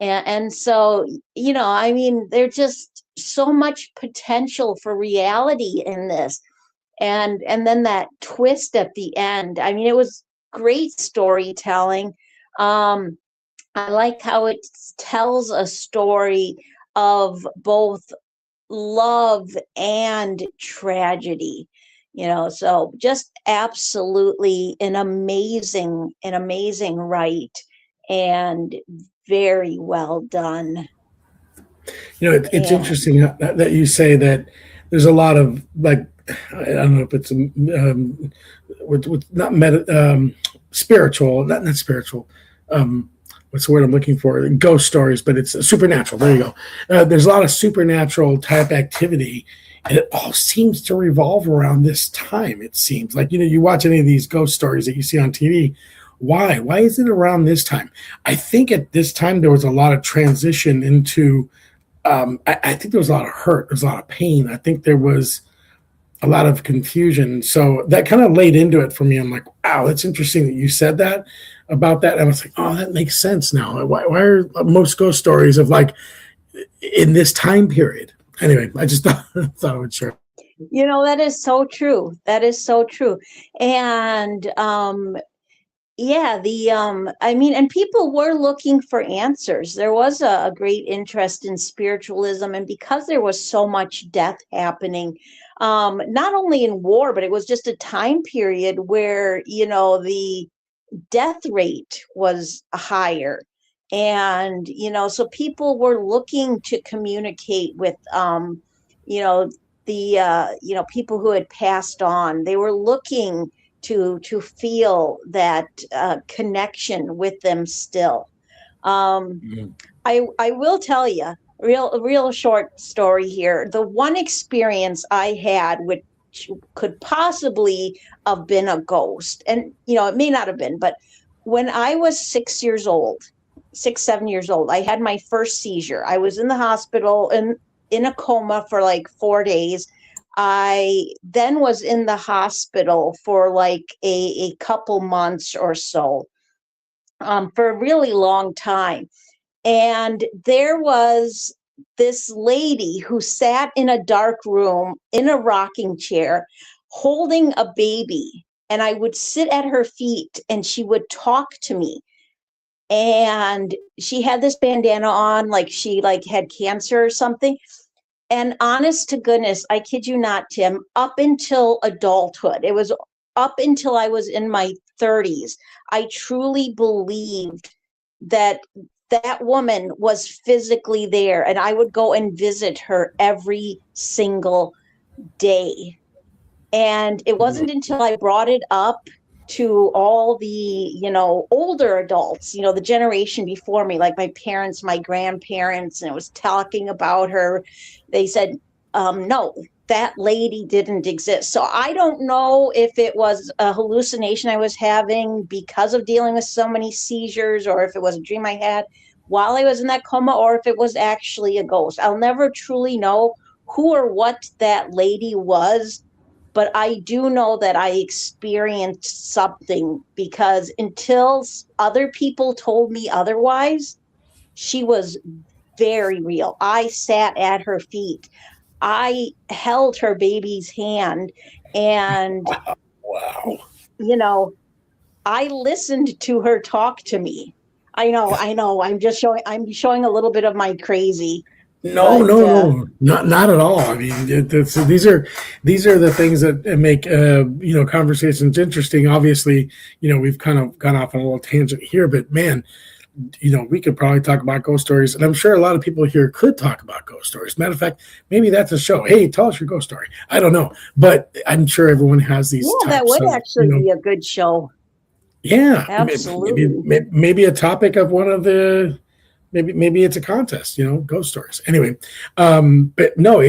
Speaker 2: And so, I mean, there's just so much potential for reality in this. And then that twist at the end, I mean, it was great storytelling. I like how it tells a story of both love and tragedy. So just absolutely an amazing write, and very well done.
Speaker 3: It's
Speaker 2: And
Speaker 3: interesting that you say that there's a lot of, like, I don't know if it's with not spiritual, not spiritual. What's the word I'm looking for? Ghost stories, but it's supernatural. There you go. There's a lot of supernatural type activity, and it all seems to revolve around this time. It seems like, you watch any of these ghost stories that you see on TV. Why? Why is it around this time? I think at this time there was a lot of transition into. I think there was a lot of hurt. There was a lot of pain. I think there was a lot of confusion. So that kind of laid into it for me. I'm like, wow, that's interesting that you said that about that. And I was like, oh, that makes sense now. Why are most ghost stories of, like, in this time period? Anyway, I just thought I would share.
Speaker 2: that is so true. That is so true. And and people were looking for answers. There was a great interest in spiritualism, and because there was so much death happening, not only in war, but it was just a time period where, the death rate was higher. And, so people were looking to communicate with, people who had passed on. They were looking to feel that connection with them still. I will tell you a real short story here. The one experience I had, which could possibly have been a ghost, and it may not have been, but when I was 7 years old, I had my first seizure. I was in the hospital and in a coma for like 4 days. I then was in the hospital for like a couple months or so, for a really long time. And there was this lady who sat in a dark room in a rocking chair holding a baby. And I would sit at her feet and she would talk to me. And she had this bandana on, like she had cancer or something. And honest to goodness, I kid you not, Tim, up until adulthood, it was up until I was in my 30s, I truly believed that that woman was physically there, and I would go and visit her every single day. And it wasn't until I brought it up to all the, older adults, the generation before me, like my parents, my grandparents, and it was talking about her. They said, no, that lady didn't exist. So I don't know if it was a hallucination I was having because of dealing with so many seizures, or if it was a dream I had while I was in that coma, or if it was actually a ghost. I'll never truly know who or what that lady was. But I do know that I experienced something, because until other people told me otherwise, she was very real. I sat at her feet. I held her baby's hand, and,
Speaker 3: Wow.
Speaker 2: I listened to her talk to me. I know. I'm showing a little bit of my crazy.
Speaker 3: No, not at all. I mean, these are the things that make conversations interesting. Obviously, we've kind of gone off on a little tangent here, but man, we could probably talk about ghost stories, and I'm sure a lot of people here could talk about ghost stories. Matter of fact, maybe that's a show. Hey, tell us your ghost story. I don't know, but I'm sure everyone has these.
Speaker 2: Well, that would actually be a good show.
Speaker 3: Yeah,
Speaker 2: absolutely.
Speaker 3: Maybe a topic of one of the. Maybe it's a contest, ghost stories. Anyway, but no,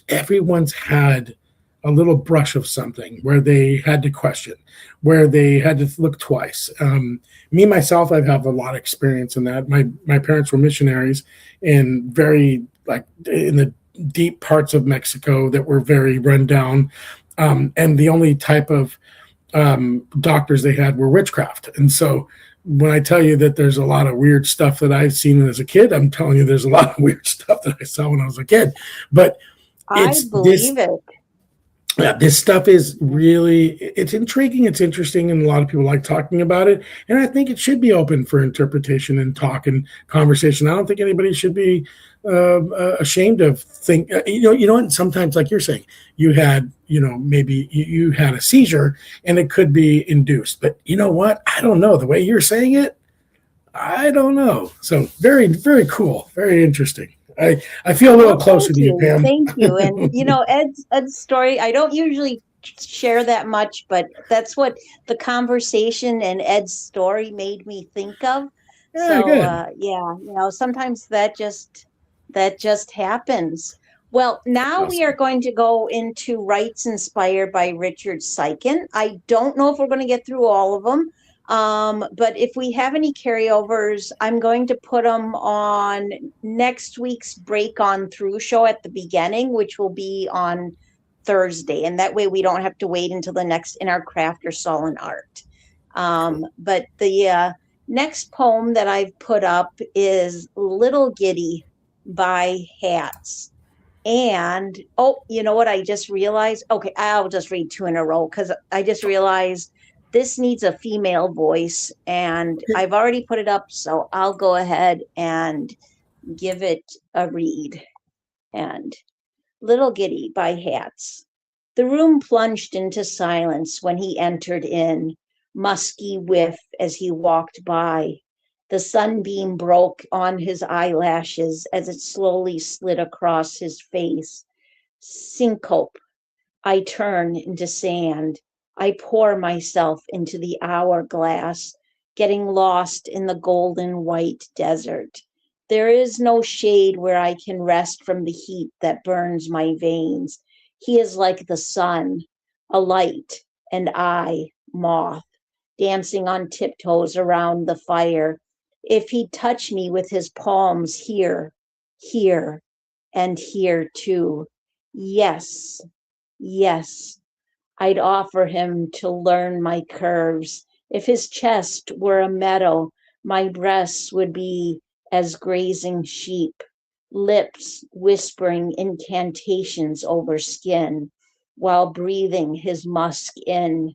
Speaker 3: everyone's had a little brush of something where they had to question, where they had to look twice. Me, myself, I have a lot of experience in that. My parents were missionaries in in the deep parts of Mexico that were very run down. And the only type of doctors they had were witchcraft. And so when I tell you that there's a lot of weird stuff that I've seen as a kid, I'm telling you there's a lot of weird stuff that I saw when I was a kid. But
Speaker 2: I believe it.
Speaker 3: Yeah, this stuff is it's intriguing, it's interesting, and a lot of people like talking about it. And I think it should be open for interpretation and talk and conversation. I don't think anybody should be ashamed of think. You know, and sometimes, like you're saying, you had, maybe you had a seizure, and it could be induced. But you know what? I don't know. The way you're saying it, I don't know. So very, very cool. Very interesting. I feel a little
Speaker 2: Well,
Speaker 3: closer to you, Pam.
Speaker 2: thank you. And Ed's story, I don't usually share that much, but that's what the conversation and Ed's story made me think of.
Speaker 3: Yeah,
Speaker 2: So
Speaker 3: good.
Speaker 2: sometimes that just happens. Well, now we
Speaker 3: Awesome.
Speaker 2: are going to go into Rights Inspired by Richard Sykin. I don't know if we're going to get through all of them. But if we have any carryovers, I'm going to put them on next week's Break On Through show at the beginning, which will be on Thursday. And that way we don't have to wait until the next In Our Craft or Sullen Art. But the next poem that I've put up is Little Giddy by Hats. And, you know what I just realized? Okay, I'll just read two in a row because I just realized this needs a female voice, and I've already put it up, so I'll go ahead and give it a read. And Little Giddy by Hats. The room plunged into silence when he entered in, musky whiff as he walked by. The sunbeam broke on his eyelashes as it slowly slid across his face. Syncope. I turn into sand. I pour myself into the hourglass, getting lost in the golden white desert. There is no shade where I can rest from the heat that burns my veins. He is like the sun, a light, and I, moth, dancing on tiptoes around the fire. If he'd touch me with his palms here, here, and here too. Yes, yes, I'd offer him to learn my curves. If his chest were a meadow, my breasts would be as grazing sheep, lips whispering incantations over skin while breathing his musk in.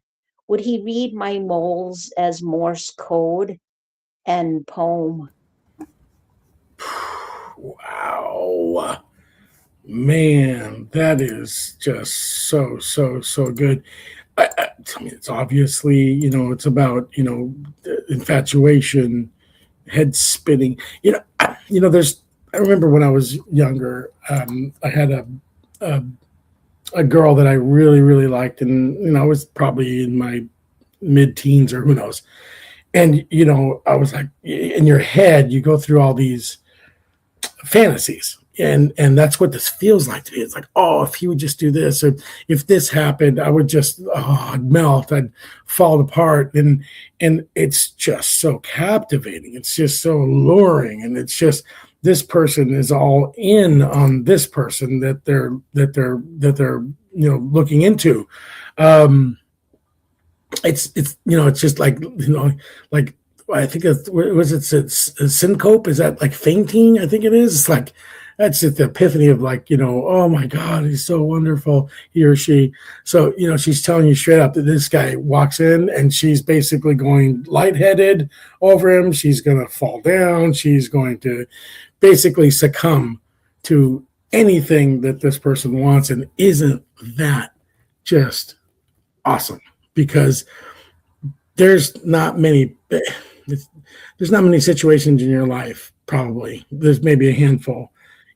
Speaker 2: Would he read my moles as Morse code? End poem.
Speaker 3: Wow. Man, that is just so, so, so good. I mean, it's obviously, it's about, infatuation, head spinning. I remember when I was younger, I had a girl that I really, really liked, and, I was probably in my mid-teens or who knows. And, I was like, in your head, you go through all these fantasies. And that's what this feels like to me. It's like, oh, if he would just do this, or if this happened, I would just, I'd melt, I'd fall apart. And it's just so captivating. It's just so alluring. And it's just, this person is all in on this person that they're looking into. It's just like, like, I think it's syncope. Is that like fainting? I think it is. It's like, that's just the epiphany of like, oh my God, he's so wonderful, he or she. So, she's telling you straight up that this guy walks in and she's basically going lightheaded over him. She's going to fall down. She's going to basically succumb to anything that this person wants. And isn't that just awesome? Because there's not many situations in your life, probably. There's maybe a handful.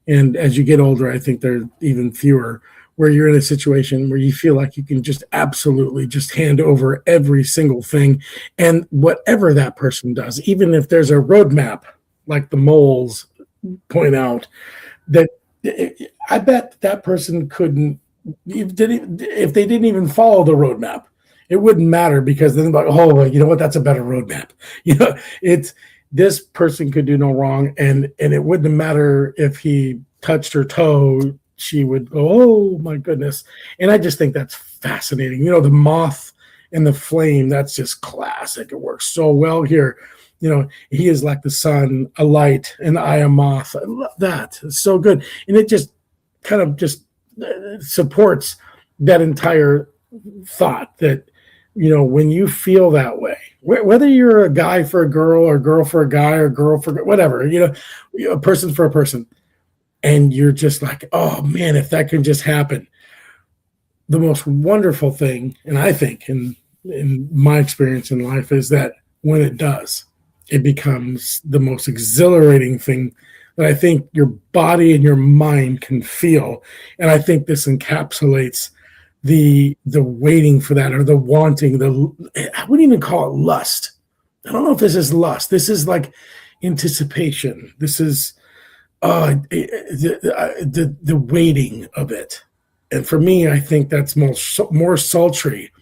Speaker 3: And as you get older, I think there are even fewer, where you're in a situation where you feel like you can just absolutely just hand over every single thing. And whatever that person does, even if there's a roadmap, like the moles point out, that I bet that person couldn't, if they didn't even follow the roadmap, it wouldn't matter, because then like, oh, you know what, that's a better roadmap. It's, this person could do no wrong, and it wouldn't matter if he touched her toe. She would go, oh my goodness. And I just think that's fascinating. The moth and the flame, that's just classic. It works so well here. He is like the sun, a light, and I a moth. I love that. It's so good. And it just kind of just supports that entire thought that, when you feel that way, whether you're a guy for a girl, or girl for a guy, or girl for whatever, a person for a person, and you're just like, oh man, if that can just happen. The most wonderful thing, and I think in my experience in life, is that when it does, it becomes the most exhilarating thing that I think your body and your mind can feel. And I think this encapsulates the waiting for that, or the wanting, I wouldn't even call it lust. I don't know if this is lust. This is like anticipation. This is the waiting of it. And for me, I think that's more sultry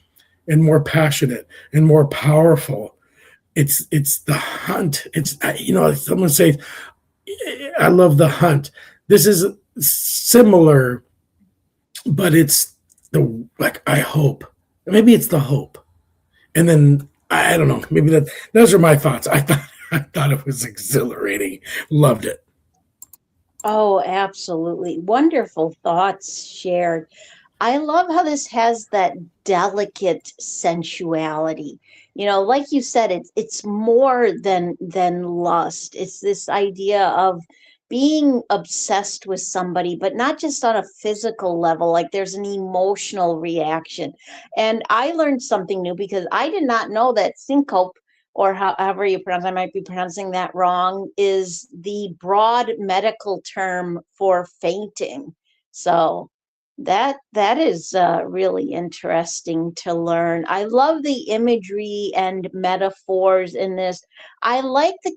Speaker 3: and more passionate and more powerful. It's the hunt. It's, someone says, I love the hunt. This is similar, but it's I hope. Maybe it's the hope. And then I don't know. Maybe those are my thoughts. I thought it was exhilarating. Loved it.
Speaker 2: Oh, absolutely. Wonderful thoughts shared. I love how this has that delicate sensuality. Like you said, it's more than lust. It's this idea of being obsessed with somebody, but not just on a physical level, like there's an emotional reaction. And I learned something new because I did not know that syncope, or however you pronounce, I might be pronouncing that wrong, is the broad medical term for fainting. So that is really interesting to learn. I love the imagery and metaphors in this. I like that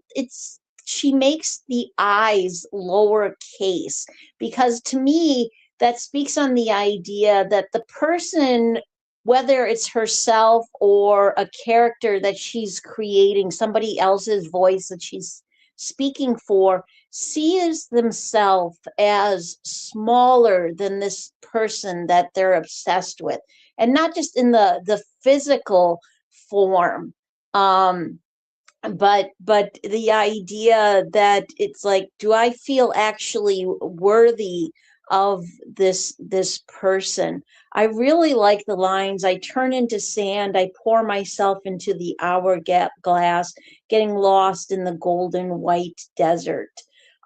Speaker 2: she makes the eyes lowercase, because to me that speaks on the idea that the person, whether it's herself or a character that she's creating, somebody else's voice that she's speaking for, sees themselves as smaller than this person that they're obsessed with, and not just in the physical form, but the idea that it's like, do I feel actually worthy of this person? I really like the lines, I turn into sand, I pour myself into the hourglass, getting lost in the golden white desert.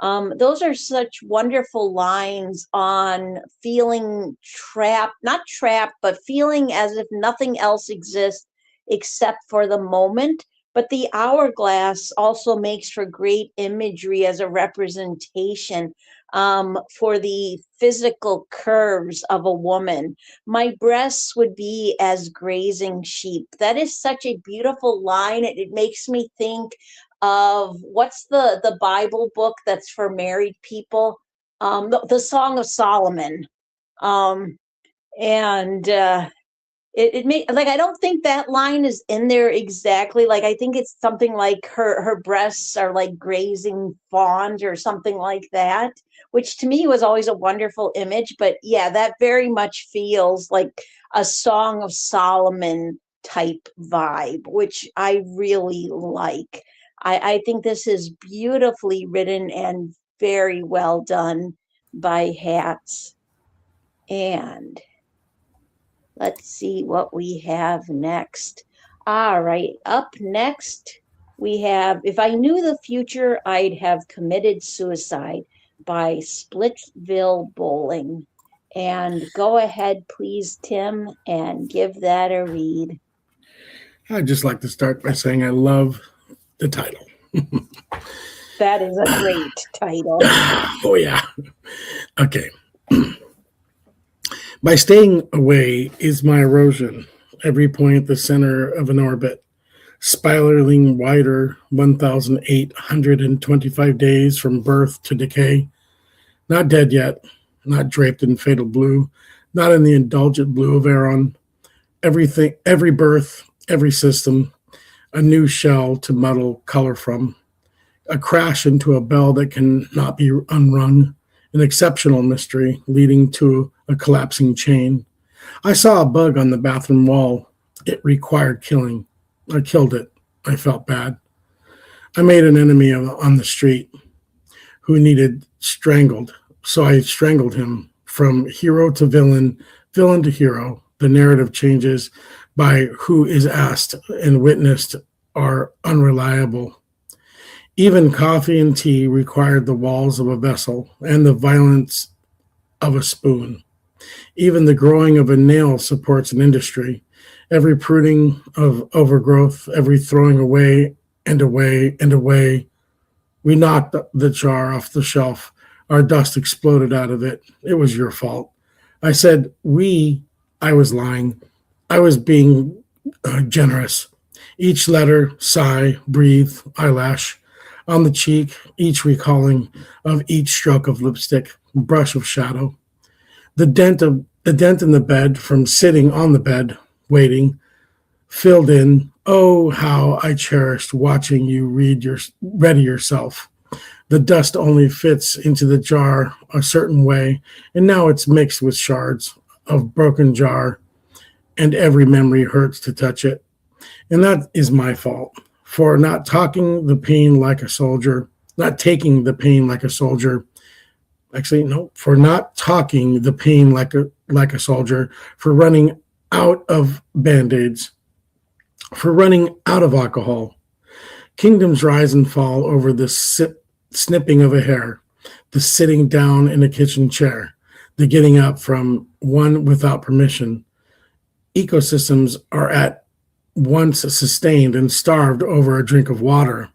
Speaker 2: Those are such wonderful lines on feeling trapped, not trapped, but feeling as if nothing else exists except for the moment. But the hourglass also makes for great imagery as a representation for the physical curves of a woman. My breasts would be as grazing sheep. That is such a beautiful line. It makes me think of, what's the Bible book that's for married people? The Song of Solomon. And it may, like, I don't think that line is in there exactly. Like, I think it's something like her breasts are like grazing fawns or something like that, which to me was always a wonderful image. But yeah, that very much feels like a Song of Solomon type vibe, which I really like. I think this is beautifully written and very well done by Hatz. And let's see what we have next. All right, up next, we have If I Knew the Future, I'd Have Committed Suicide by Splitsville Bowling. And go ahead, please, Tim, and give that a read.
Speaker 3: I'd just like to start by saying I love the title.
Speaker 2: That is a great title.
Speaker 3: Oh, yeah. Okay. By staying away is my erosion, every point the center of an orbit, spiraling wider 1,825 days from birth to decay. Not dead yet, not draped in fatal blue, not in the indulgent blue of Aaron. Everything, every birth, every system, a new shell to muddle color from, a crash into a bell that cannot be unrung, an exceptional mystery leading to a collapsing chain. I saw a bug on the bathroom wall. It required killing. I killed it. I felt bad. I made an enemy on the street who needed strangled, so I strangled him. From hero to villain, villain to hero, the narrative changes by who is asked and witnessed are unreliable. Even coffee and tea required the walls of a vessel and the violence of a spoon. Even the growing of a nail supports an industry. Every pruning of overgrowth, every throwing away and away and away. We knocked the jar off the shelf. Our dust exploded out of it. It was your fault. I said, we, I was lying. I was being generous. Each letter, sigh, breathe, eyelash on the cheek, each recalling of each stroke of lipstick, brush of shadow. The dent in the bed from sitting on the bed, waiting, filled in. Oh, how I cherished watching you ready yourself. The dust only fits into the jar a certain way, and now it's mixed with shards of broken jar, and every memory hurts to touch it. And that is my fault for not talking the pain like a soldier, not taking the pain like a soldier. Actually, no, for not talking the pain like a soldier, for running out of band-aids, for running out of alcohol. Kingdoms rise and fall over the snipping of a hair, the sitting down in a kitchen chair, the getting up from one without permission. Ecosystems are at once sustained and starved over a drink of water.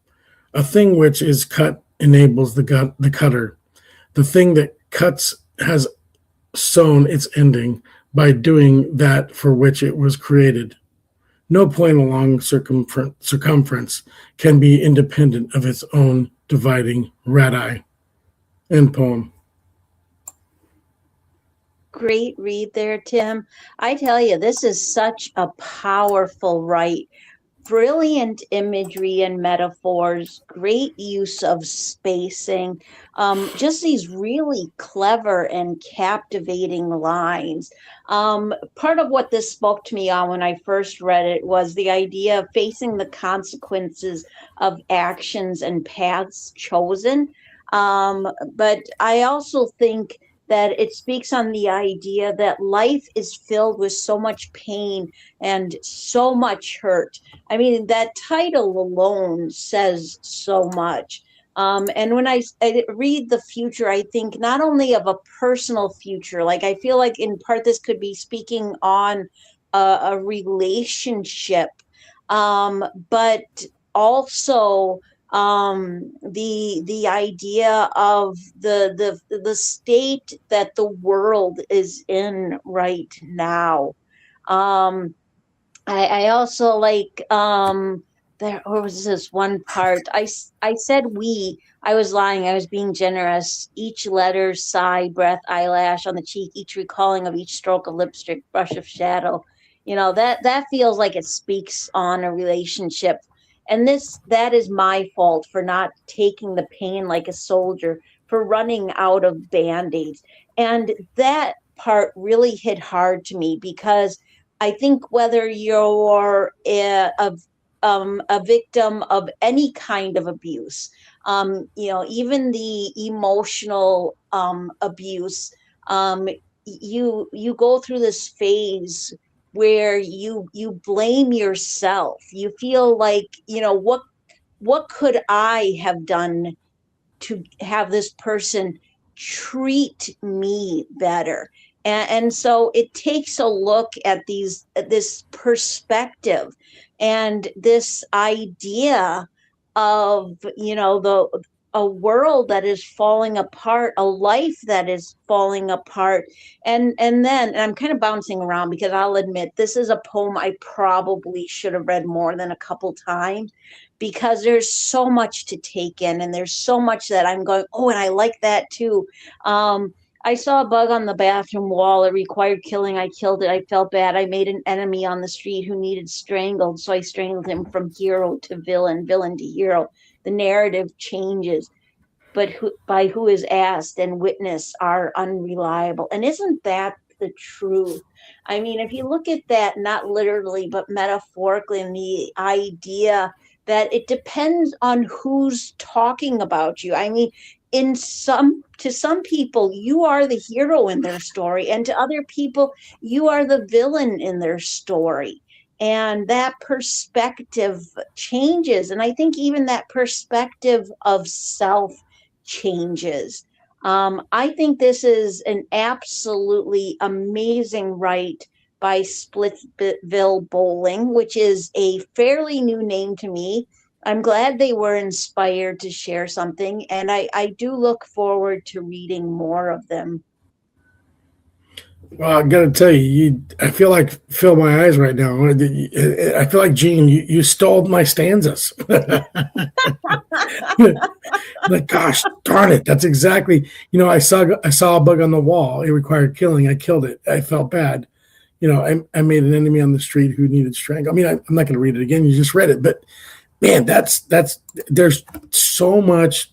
Speaker 3: A thing which is cut enables the cutter. The thing that cuts has sown its ending by doing that for which it was created. No point along circumference can be independent of its own dividing radii. End poem.
Speaker 2: Great read there, Tim. I tell you, this is such a powerful write. Brilliant imagery and metaphors, great use of spacing, just these really clever and captivating lines. Part of what this spoke to me on when I first read it was the idea of facing the consequences of actions and paths chosen. But I also think that it speaks on the idea that life is filled with so much pain and so much hurt. I mean, that title alone says so much. And when I read the future, I think not only of a personal future, like I feel like in part this could be speaking on a relationship, but also the idea of the state that the world is in right now. I also like there was this one part I said we, I was lying, I was being generous. Each letter, sigh, breath, eyelash on the cheek, each recalling of each stroke of lipstick, brush of shadow. That feels like it speaks on a relationship. And that is my fault for not taking the pain like a soldier, for running out of band-aids. And that part really hit hard to me because I think whether you're a victim of any kind of abuse, even the emotional abuse, you go through this phase where you blame yourself. You feel like, what could I have done to have this person treat me better? And so it takes a look at this perspective and this idea of, a world that is falling apart, a life that is falling apart. And I'm kind of bouncing around because I'll admit this is a poem I probably should have read more than a couple times, because there's so much to take in and there's so much that I'm going, oh, and I like that too. I saw a bug on the bathroom wall. It required killing. I killed it. I felt bad. I made an enemy on the street who needed strangled. So I strangled him from hero to villain, villain to hero. The narrative changes, but by who is asked and witness are unreliable. And isn't that the truth? I mean, if you look at that, not literally, but metaphorically, and the idea that it depends on who's talking about you. I mean, to some people, you are the hero in their story, and to other people, you are the villain in their story. and that perspective changes. And I think even that perspective of self changes. I think this is an absolutely amazing write by Splitville Bowling, which is a fairly new name to me. I'm glad they were inspired to share something, and I do look forward to reading more of them.
Speaker 3: Well, I got to tell you, I feel like fill my eyes right now. I feel like Gene, you stole my stanzas. Like, gosh darn it, that's exactly. I saw a bug on the wall. It required killing. I killed it. I felt bad. I made an enemy on the street who needed strength. I mean, I'm not going to read it again. You just read it, but man, that's there's so much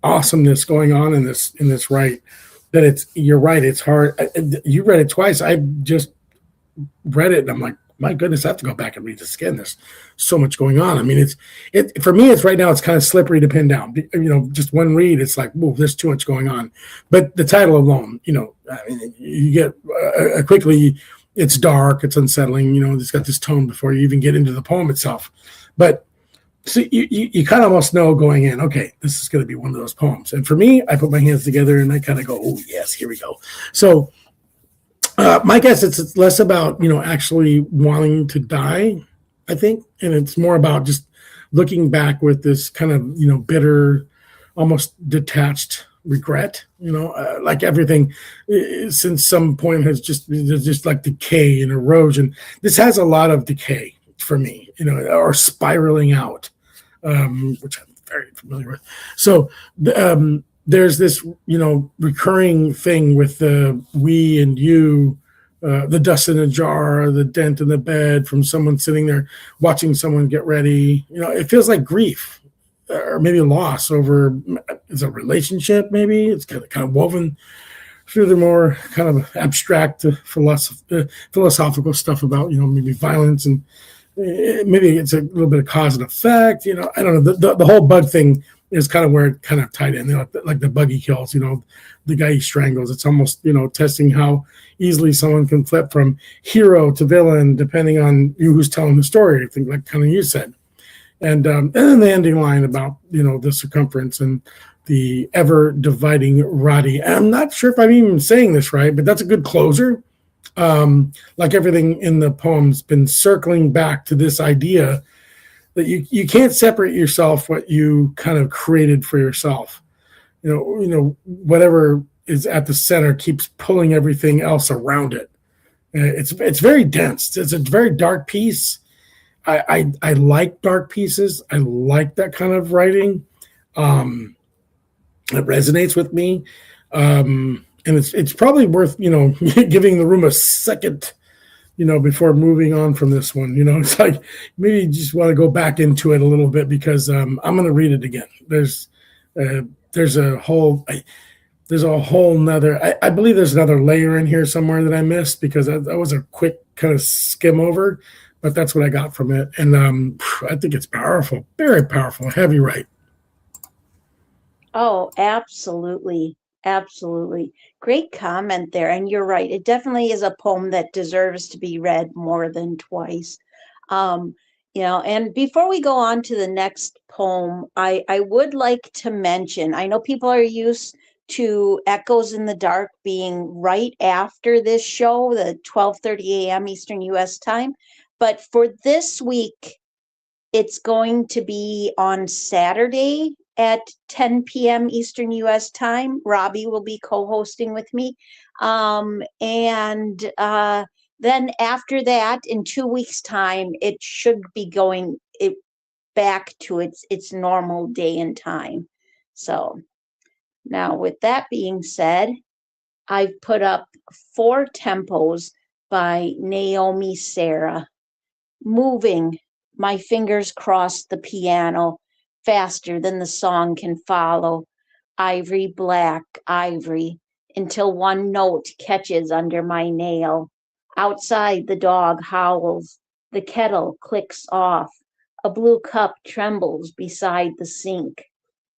Speaker 3: awesomeness going on in this right that you're right. It's hard. You read it twice. I just read it and I'm like, my goodness, I have to go back and read this again. There's so much going on. I mean, for me, it's right now, it's kind of slippery to pin down. Just one read, it's like, whoa, there's too much going on. But the title alone, I mean, you get quickly, it's dark, it's unsettling, it's got this tone before you even get into the poem itself. But so you kind of almost know going in, okay, this is going to be one of those poems. And for me, I put my hands together and I kind of go, oh, yes, here we go. So my guess it's less about, actually wanting to die, I think. And it's more about just looking back with this kind of, bitter, almost detached regret, like everything since some point there's just like decay and erosion. This has a lot of decay for me, or spiraling out, which I'm very familiar with. So there's this, recurring thing with the we and you, the dust in a jar, the dent in the bed from someone sitting there watching someone get ready. It feels like grief or maybe loss over is a relationship. Maybe it's kind of woven through the more kind of abstract philosophical stuff about, maybe violence and maybe it's a little bit of cause and effect. I don't know. The whole bug thing is kind of where it kind of tied in, like the bug he kills, the guy he strangles. It's almost, testing how easily someone can flip from hero to villain, depending on who's telling the story, I think, like kind of you said. And then the ending line about, the circumference and the ever dividing Roddy. I'm not sure if I'm even saying this right, but that's a good closer. Like everything in the poem's been circling back to this idea that you can't separate yourself what you kind of created for yourself. Whatever is at the center keeps pulling everything else around it. It's very dense. It's a very dark piece. I like dark pieces. I like that kind of writing. It resonates with me. And it's probably worth, giving the room a second, before moving on from this one. It's like maybe you just want to go back into it a little bit because I'm going to read it again. There's a whole nother, I believe there's another layer in here somewhere that I missed because that was a quick kind of skim over, but that's what I got from it. And I think it's powerful, very powerful, heavy right.
Speaker 2: Oh, absolutely. Absolutely. Great comment there. And you're right. It definitely is a poem that deserves to be read more than twice. And before we go on to the next poem, I would like to mention, I know people are used to Echoes in the Dark being right after this show, the 12:30 a.m. Eastern US time. But for this week, it's going to be on Saturday at 10 p.m. Eastern US time. Robbie will be co-hosting with me. And then after that, in 2 weeks' time, it should be going back to its normal day and time. So now with that being said, I've put up 4 tempos by Naomi Sarah. Moving, my fingers cross the piano faster than the song can follow. Ivory, black, ivory, until one note catches under my nail. Outside, the dog howls. The kettle clicks off. A blue cup trembles beside the sink.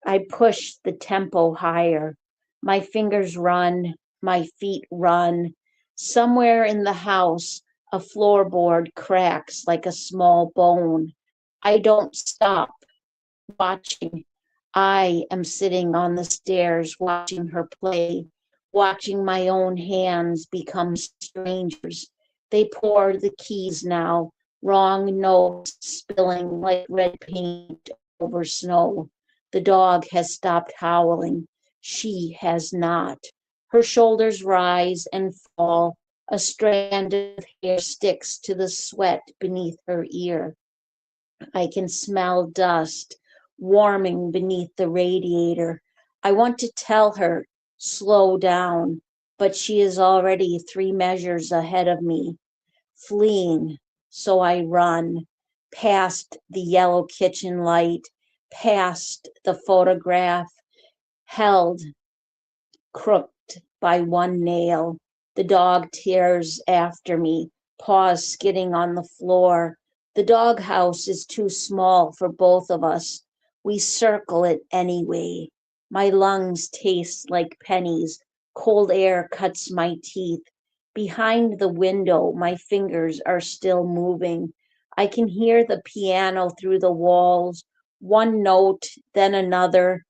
Speaker 2: I push the tempo higher. My fingers run, my feet run. Somewhere in the house, A floorboard cracks like a small bone. I don't stop watching. I am sitting on the stairs watching her play, watching my own hands become strangers. They pour the keys now, wrong notes spilling like red paint over snow. The dog has stopped howling. She has not. Her shoulders rise and fall. A strand of hair sticks to the sweat beneath her ear. I can smell dust warming beneath the radiator. I want to tell her, slow down, but she is already 3 measures ahead of me, fleeing. So I run past the yellow kitchen light, past the photograph held crooked by one nail. The dog tears after me, paws skidding on the floor. The doghouse is too small for both of us. We circle it anyway. My lungs taste like pennies. Cold air cuts my teeth. Behind the window, my fingers are still moving. I can hear the piano through the walls, one note, then another,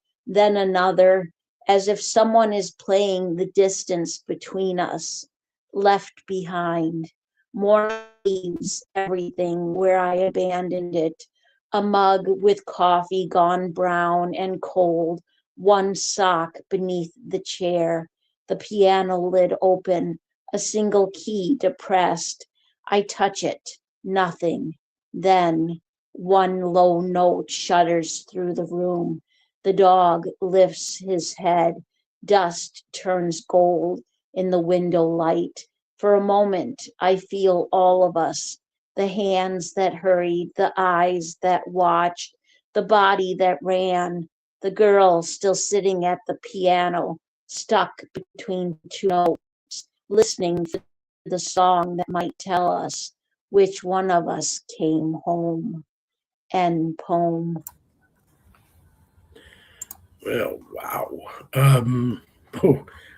Speaker 2: as if someone is playing the distance between us. Left behind. More leaves everything where I abandoned it. A mug with coffee gone brown and cold, one sock beneath the chair, the piano lid open, a single key depressed. I touch it, nothing. Then one low note shudders through the room. The dog lifts his head. Dust turns gold in the window light. For a moment, I feel all of us, the hands that hurried, the eyes that watched, the body that ran, the girl still sitting at the piano, stuck between 2 notes, listening for the song that might tell us which one of us came home. End poem.
Speaker 3: Well, wow. Oh,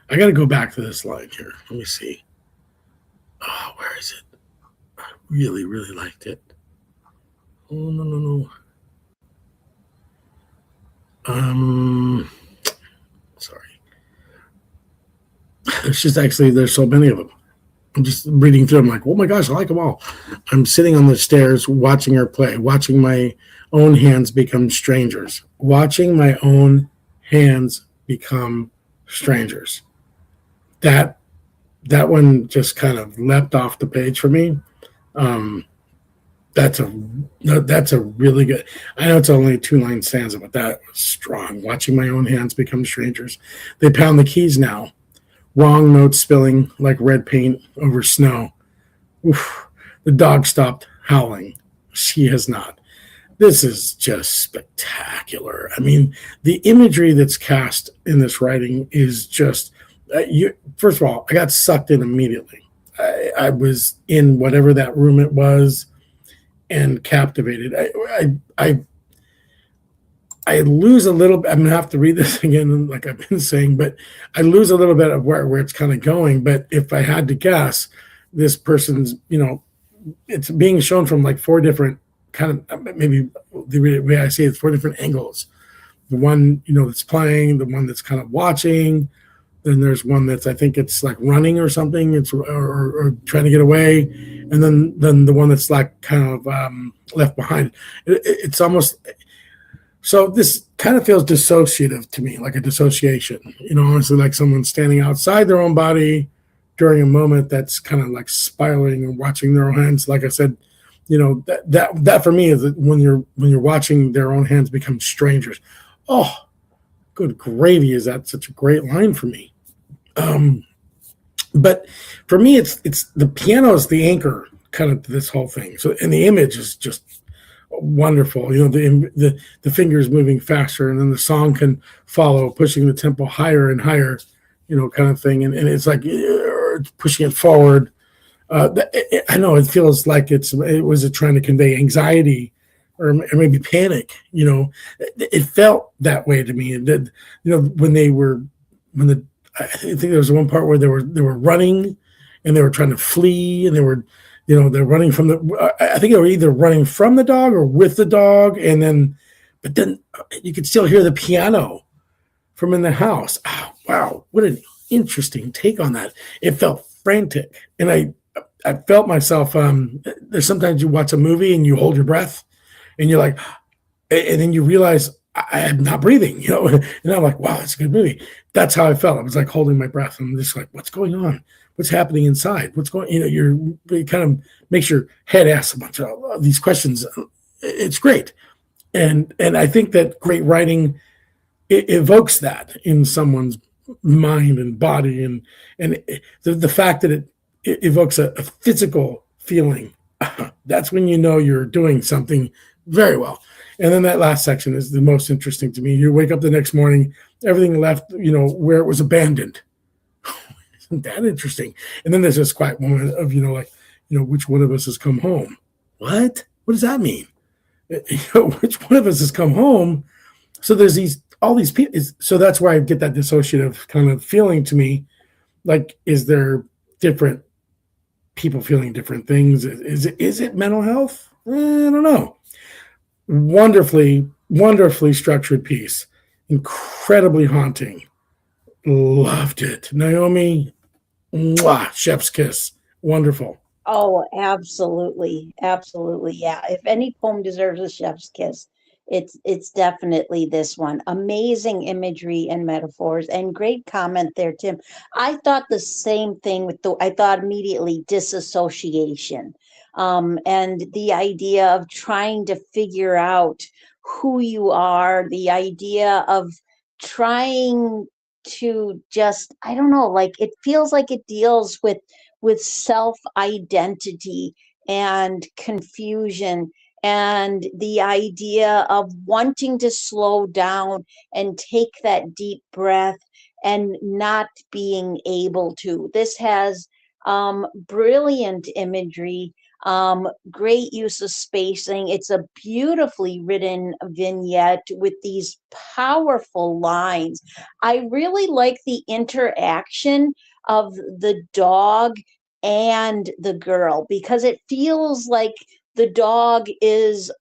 Speaker 3: I got to go back to this line here. Let me see. Oh, where is it? I really, really liked it. Oh, no. Sorry. There's so many of them. I'm just reading through them like, oh my gosh, I like them all. I'm sitting on the stairs watching her play, watching my own hands become strangers, watching my own hands become strangers. That one just kind of leapt off the page for me. That's a really good. I know it's only a 2-line stanza, but that was strong. Watching my own hands become strangers. They pound the keys now. Wrong notes spilling like red paint over snow. Oof. The dog stopped howling. She has not. This is just spectacular. I mean, the imagery that's cast in this writing is just. First of all, I got sucked in immediately. I was in whatever that room it was, and captivated. I lose a little bit. I'm gonna have to read this again, like I've been saying, but I lose a little bit of where it's kind of going. But if I had to guess, this person's, it's being shown from like 4 different kind of, maybe the way I see it, 4 different angles. The one, that's playing, the one that's kind of watching. Then there's one that's, I think it's like running or something. It's or trying to get away, and then the one that's like kind of left behind. It's almost. So this kind of feels dissociative to me, like a dissociation, honestly, like someone standing outside their own body during a moment that's kind of like spiraling and watching their own hands. Like I said, that for me is when you're watching their own hands become strangers. Oh, good gravy. Is that such a great line for me? But for me, it's the piano is the anchor kind of to this whole thing. So, and the image is just wonderful. The fingers moving faster, and then the song can follow, pushing the tempo higher and higher, kind of thing. And it's like pushing it forward. I know it feels like it was trying to convey anxiety or maybe panic. It felt that way to me. And that, I think there was one part where they were running and they were trying to flee, and they were they're running from I think they were either running from the dog or with the dog. But then you could still hear the piano from in the house. Oh, wow. What an interesting take on that. It felt frantic. And I felt myself, there's sometimes you watch a movie and you hold your breath and you're like, and then you realize I'm not breathing, and I'm like, wow, that's a good movie. That's how I felt. I was like holding my breath. I'm just like, what's going on? What's happening inside? What's going, it kind of makes your head ask a bunch of these questions. It's great. And I think that great writing, it evokes that in someone's mind and body. And the fact that it evokes a physical feeling, that's when you're doing something very well. And then that last section is the most interesting to me. You wake up the next morning, everything left, where it was abandoned. Isn't that interesting? And then there's this quiet moment of, which one of us has come home? What does that mean? Which one of us has come home? So there's all these people. So that's where I get that dissociative kind of feeling to me. Like, is there different people feeling different things? Is it mental health? I don't know. Wonderfully structured piece, incredibly haunting. Loved it. Naomi, mwah, chef's kiss. Wonderful.
Speaker 2: Oh, absolutely. Absolutely. Yeah. If any poem deserves a chef's kiss, it's definitely this one. Amazing imagery and metaphors, and great comment there, Tim. I thought the same thing I thought immediately disassociation. And the idea of trying to figure out who you are, the idea of trying to just, I don't know, like it feels like it deals with self-identity and confusion, and the idea of wanting to slow down and take that deep breath and not being able to. This has brilliant imagery, great use of spacing. It's a beautifully written vignette with these powerful lines. I really like the interaction of the dog and the girl, because it feels like the dog is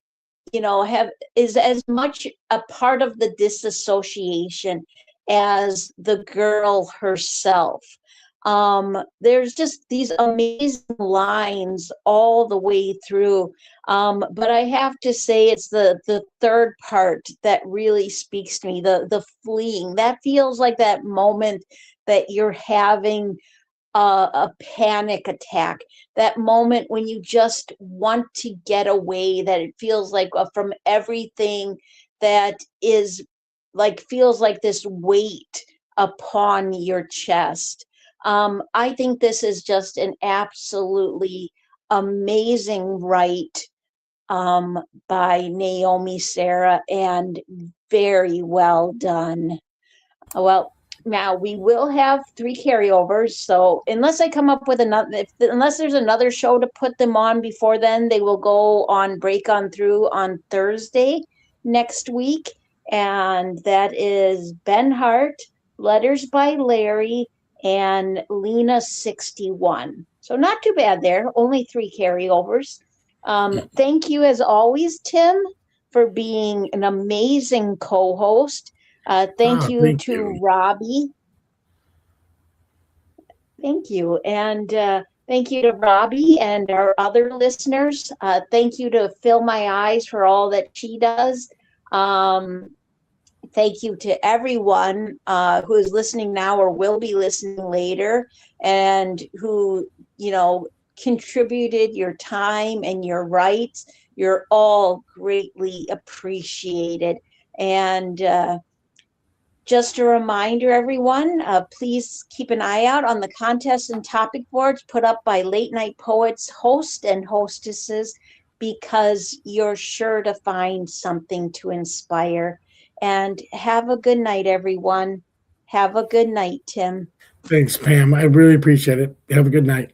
Speaker 2: as much a part of the disassociation as the girl herself. There's just these amazing lines all the way through. But I have to say it's the third part that really speaks to me, the fleeing. That feels like that moment that you're having a panic attack, that moment when you just want to get away, that it feels like from everything that is feels like this weight upon your chest. I think this is just an absolutely amazing write by Naomi Sarah, and very well done. Well, now we will have 3 carryovers. So unless I come up with unless there's another show to put them on before then, they will go on Break On Through on Thursday next week. And that is Ben Hart, Letters by Larry, and Lena 61. So not too bad there. Only 3 carryovers. Thank you as always, Tim, for being an amazing co-host. Thank you to Robbie. Thank you. And thank you to Robbie and our other listeners. Thank you to Fill My Eyes for all that she does. Thank you to everyone who is listening now or will be listening later, and who, contributed your time and your rights. You're all greatly appreciated. And just a reminder, everyone, please keep an eye out on the contests and topic boards put up by Late Night Poets hosts and hostesses, because you're sure to find something to inspire. And have a good night, everyone. Have a good night, Tim.
Speaker 3: Thanks, Pam. I really appreciate it. Have a good night.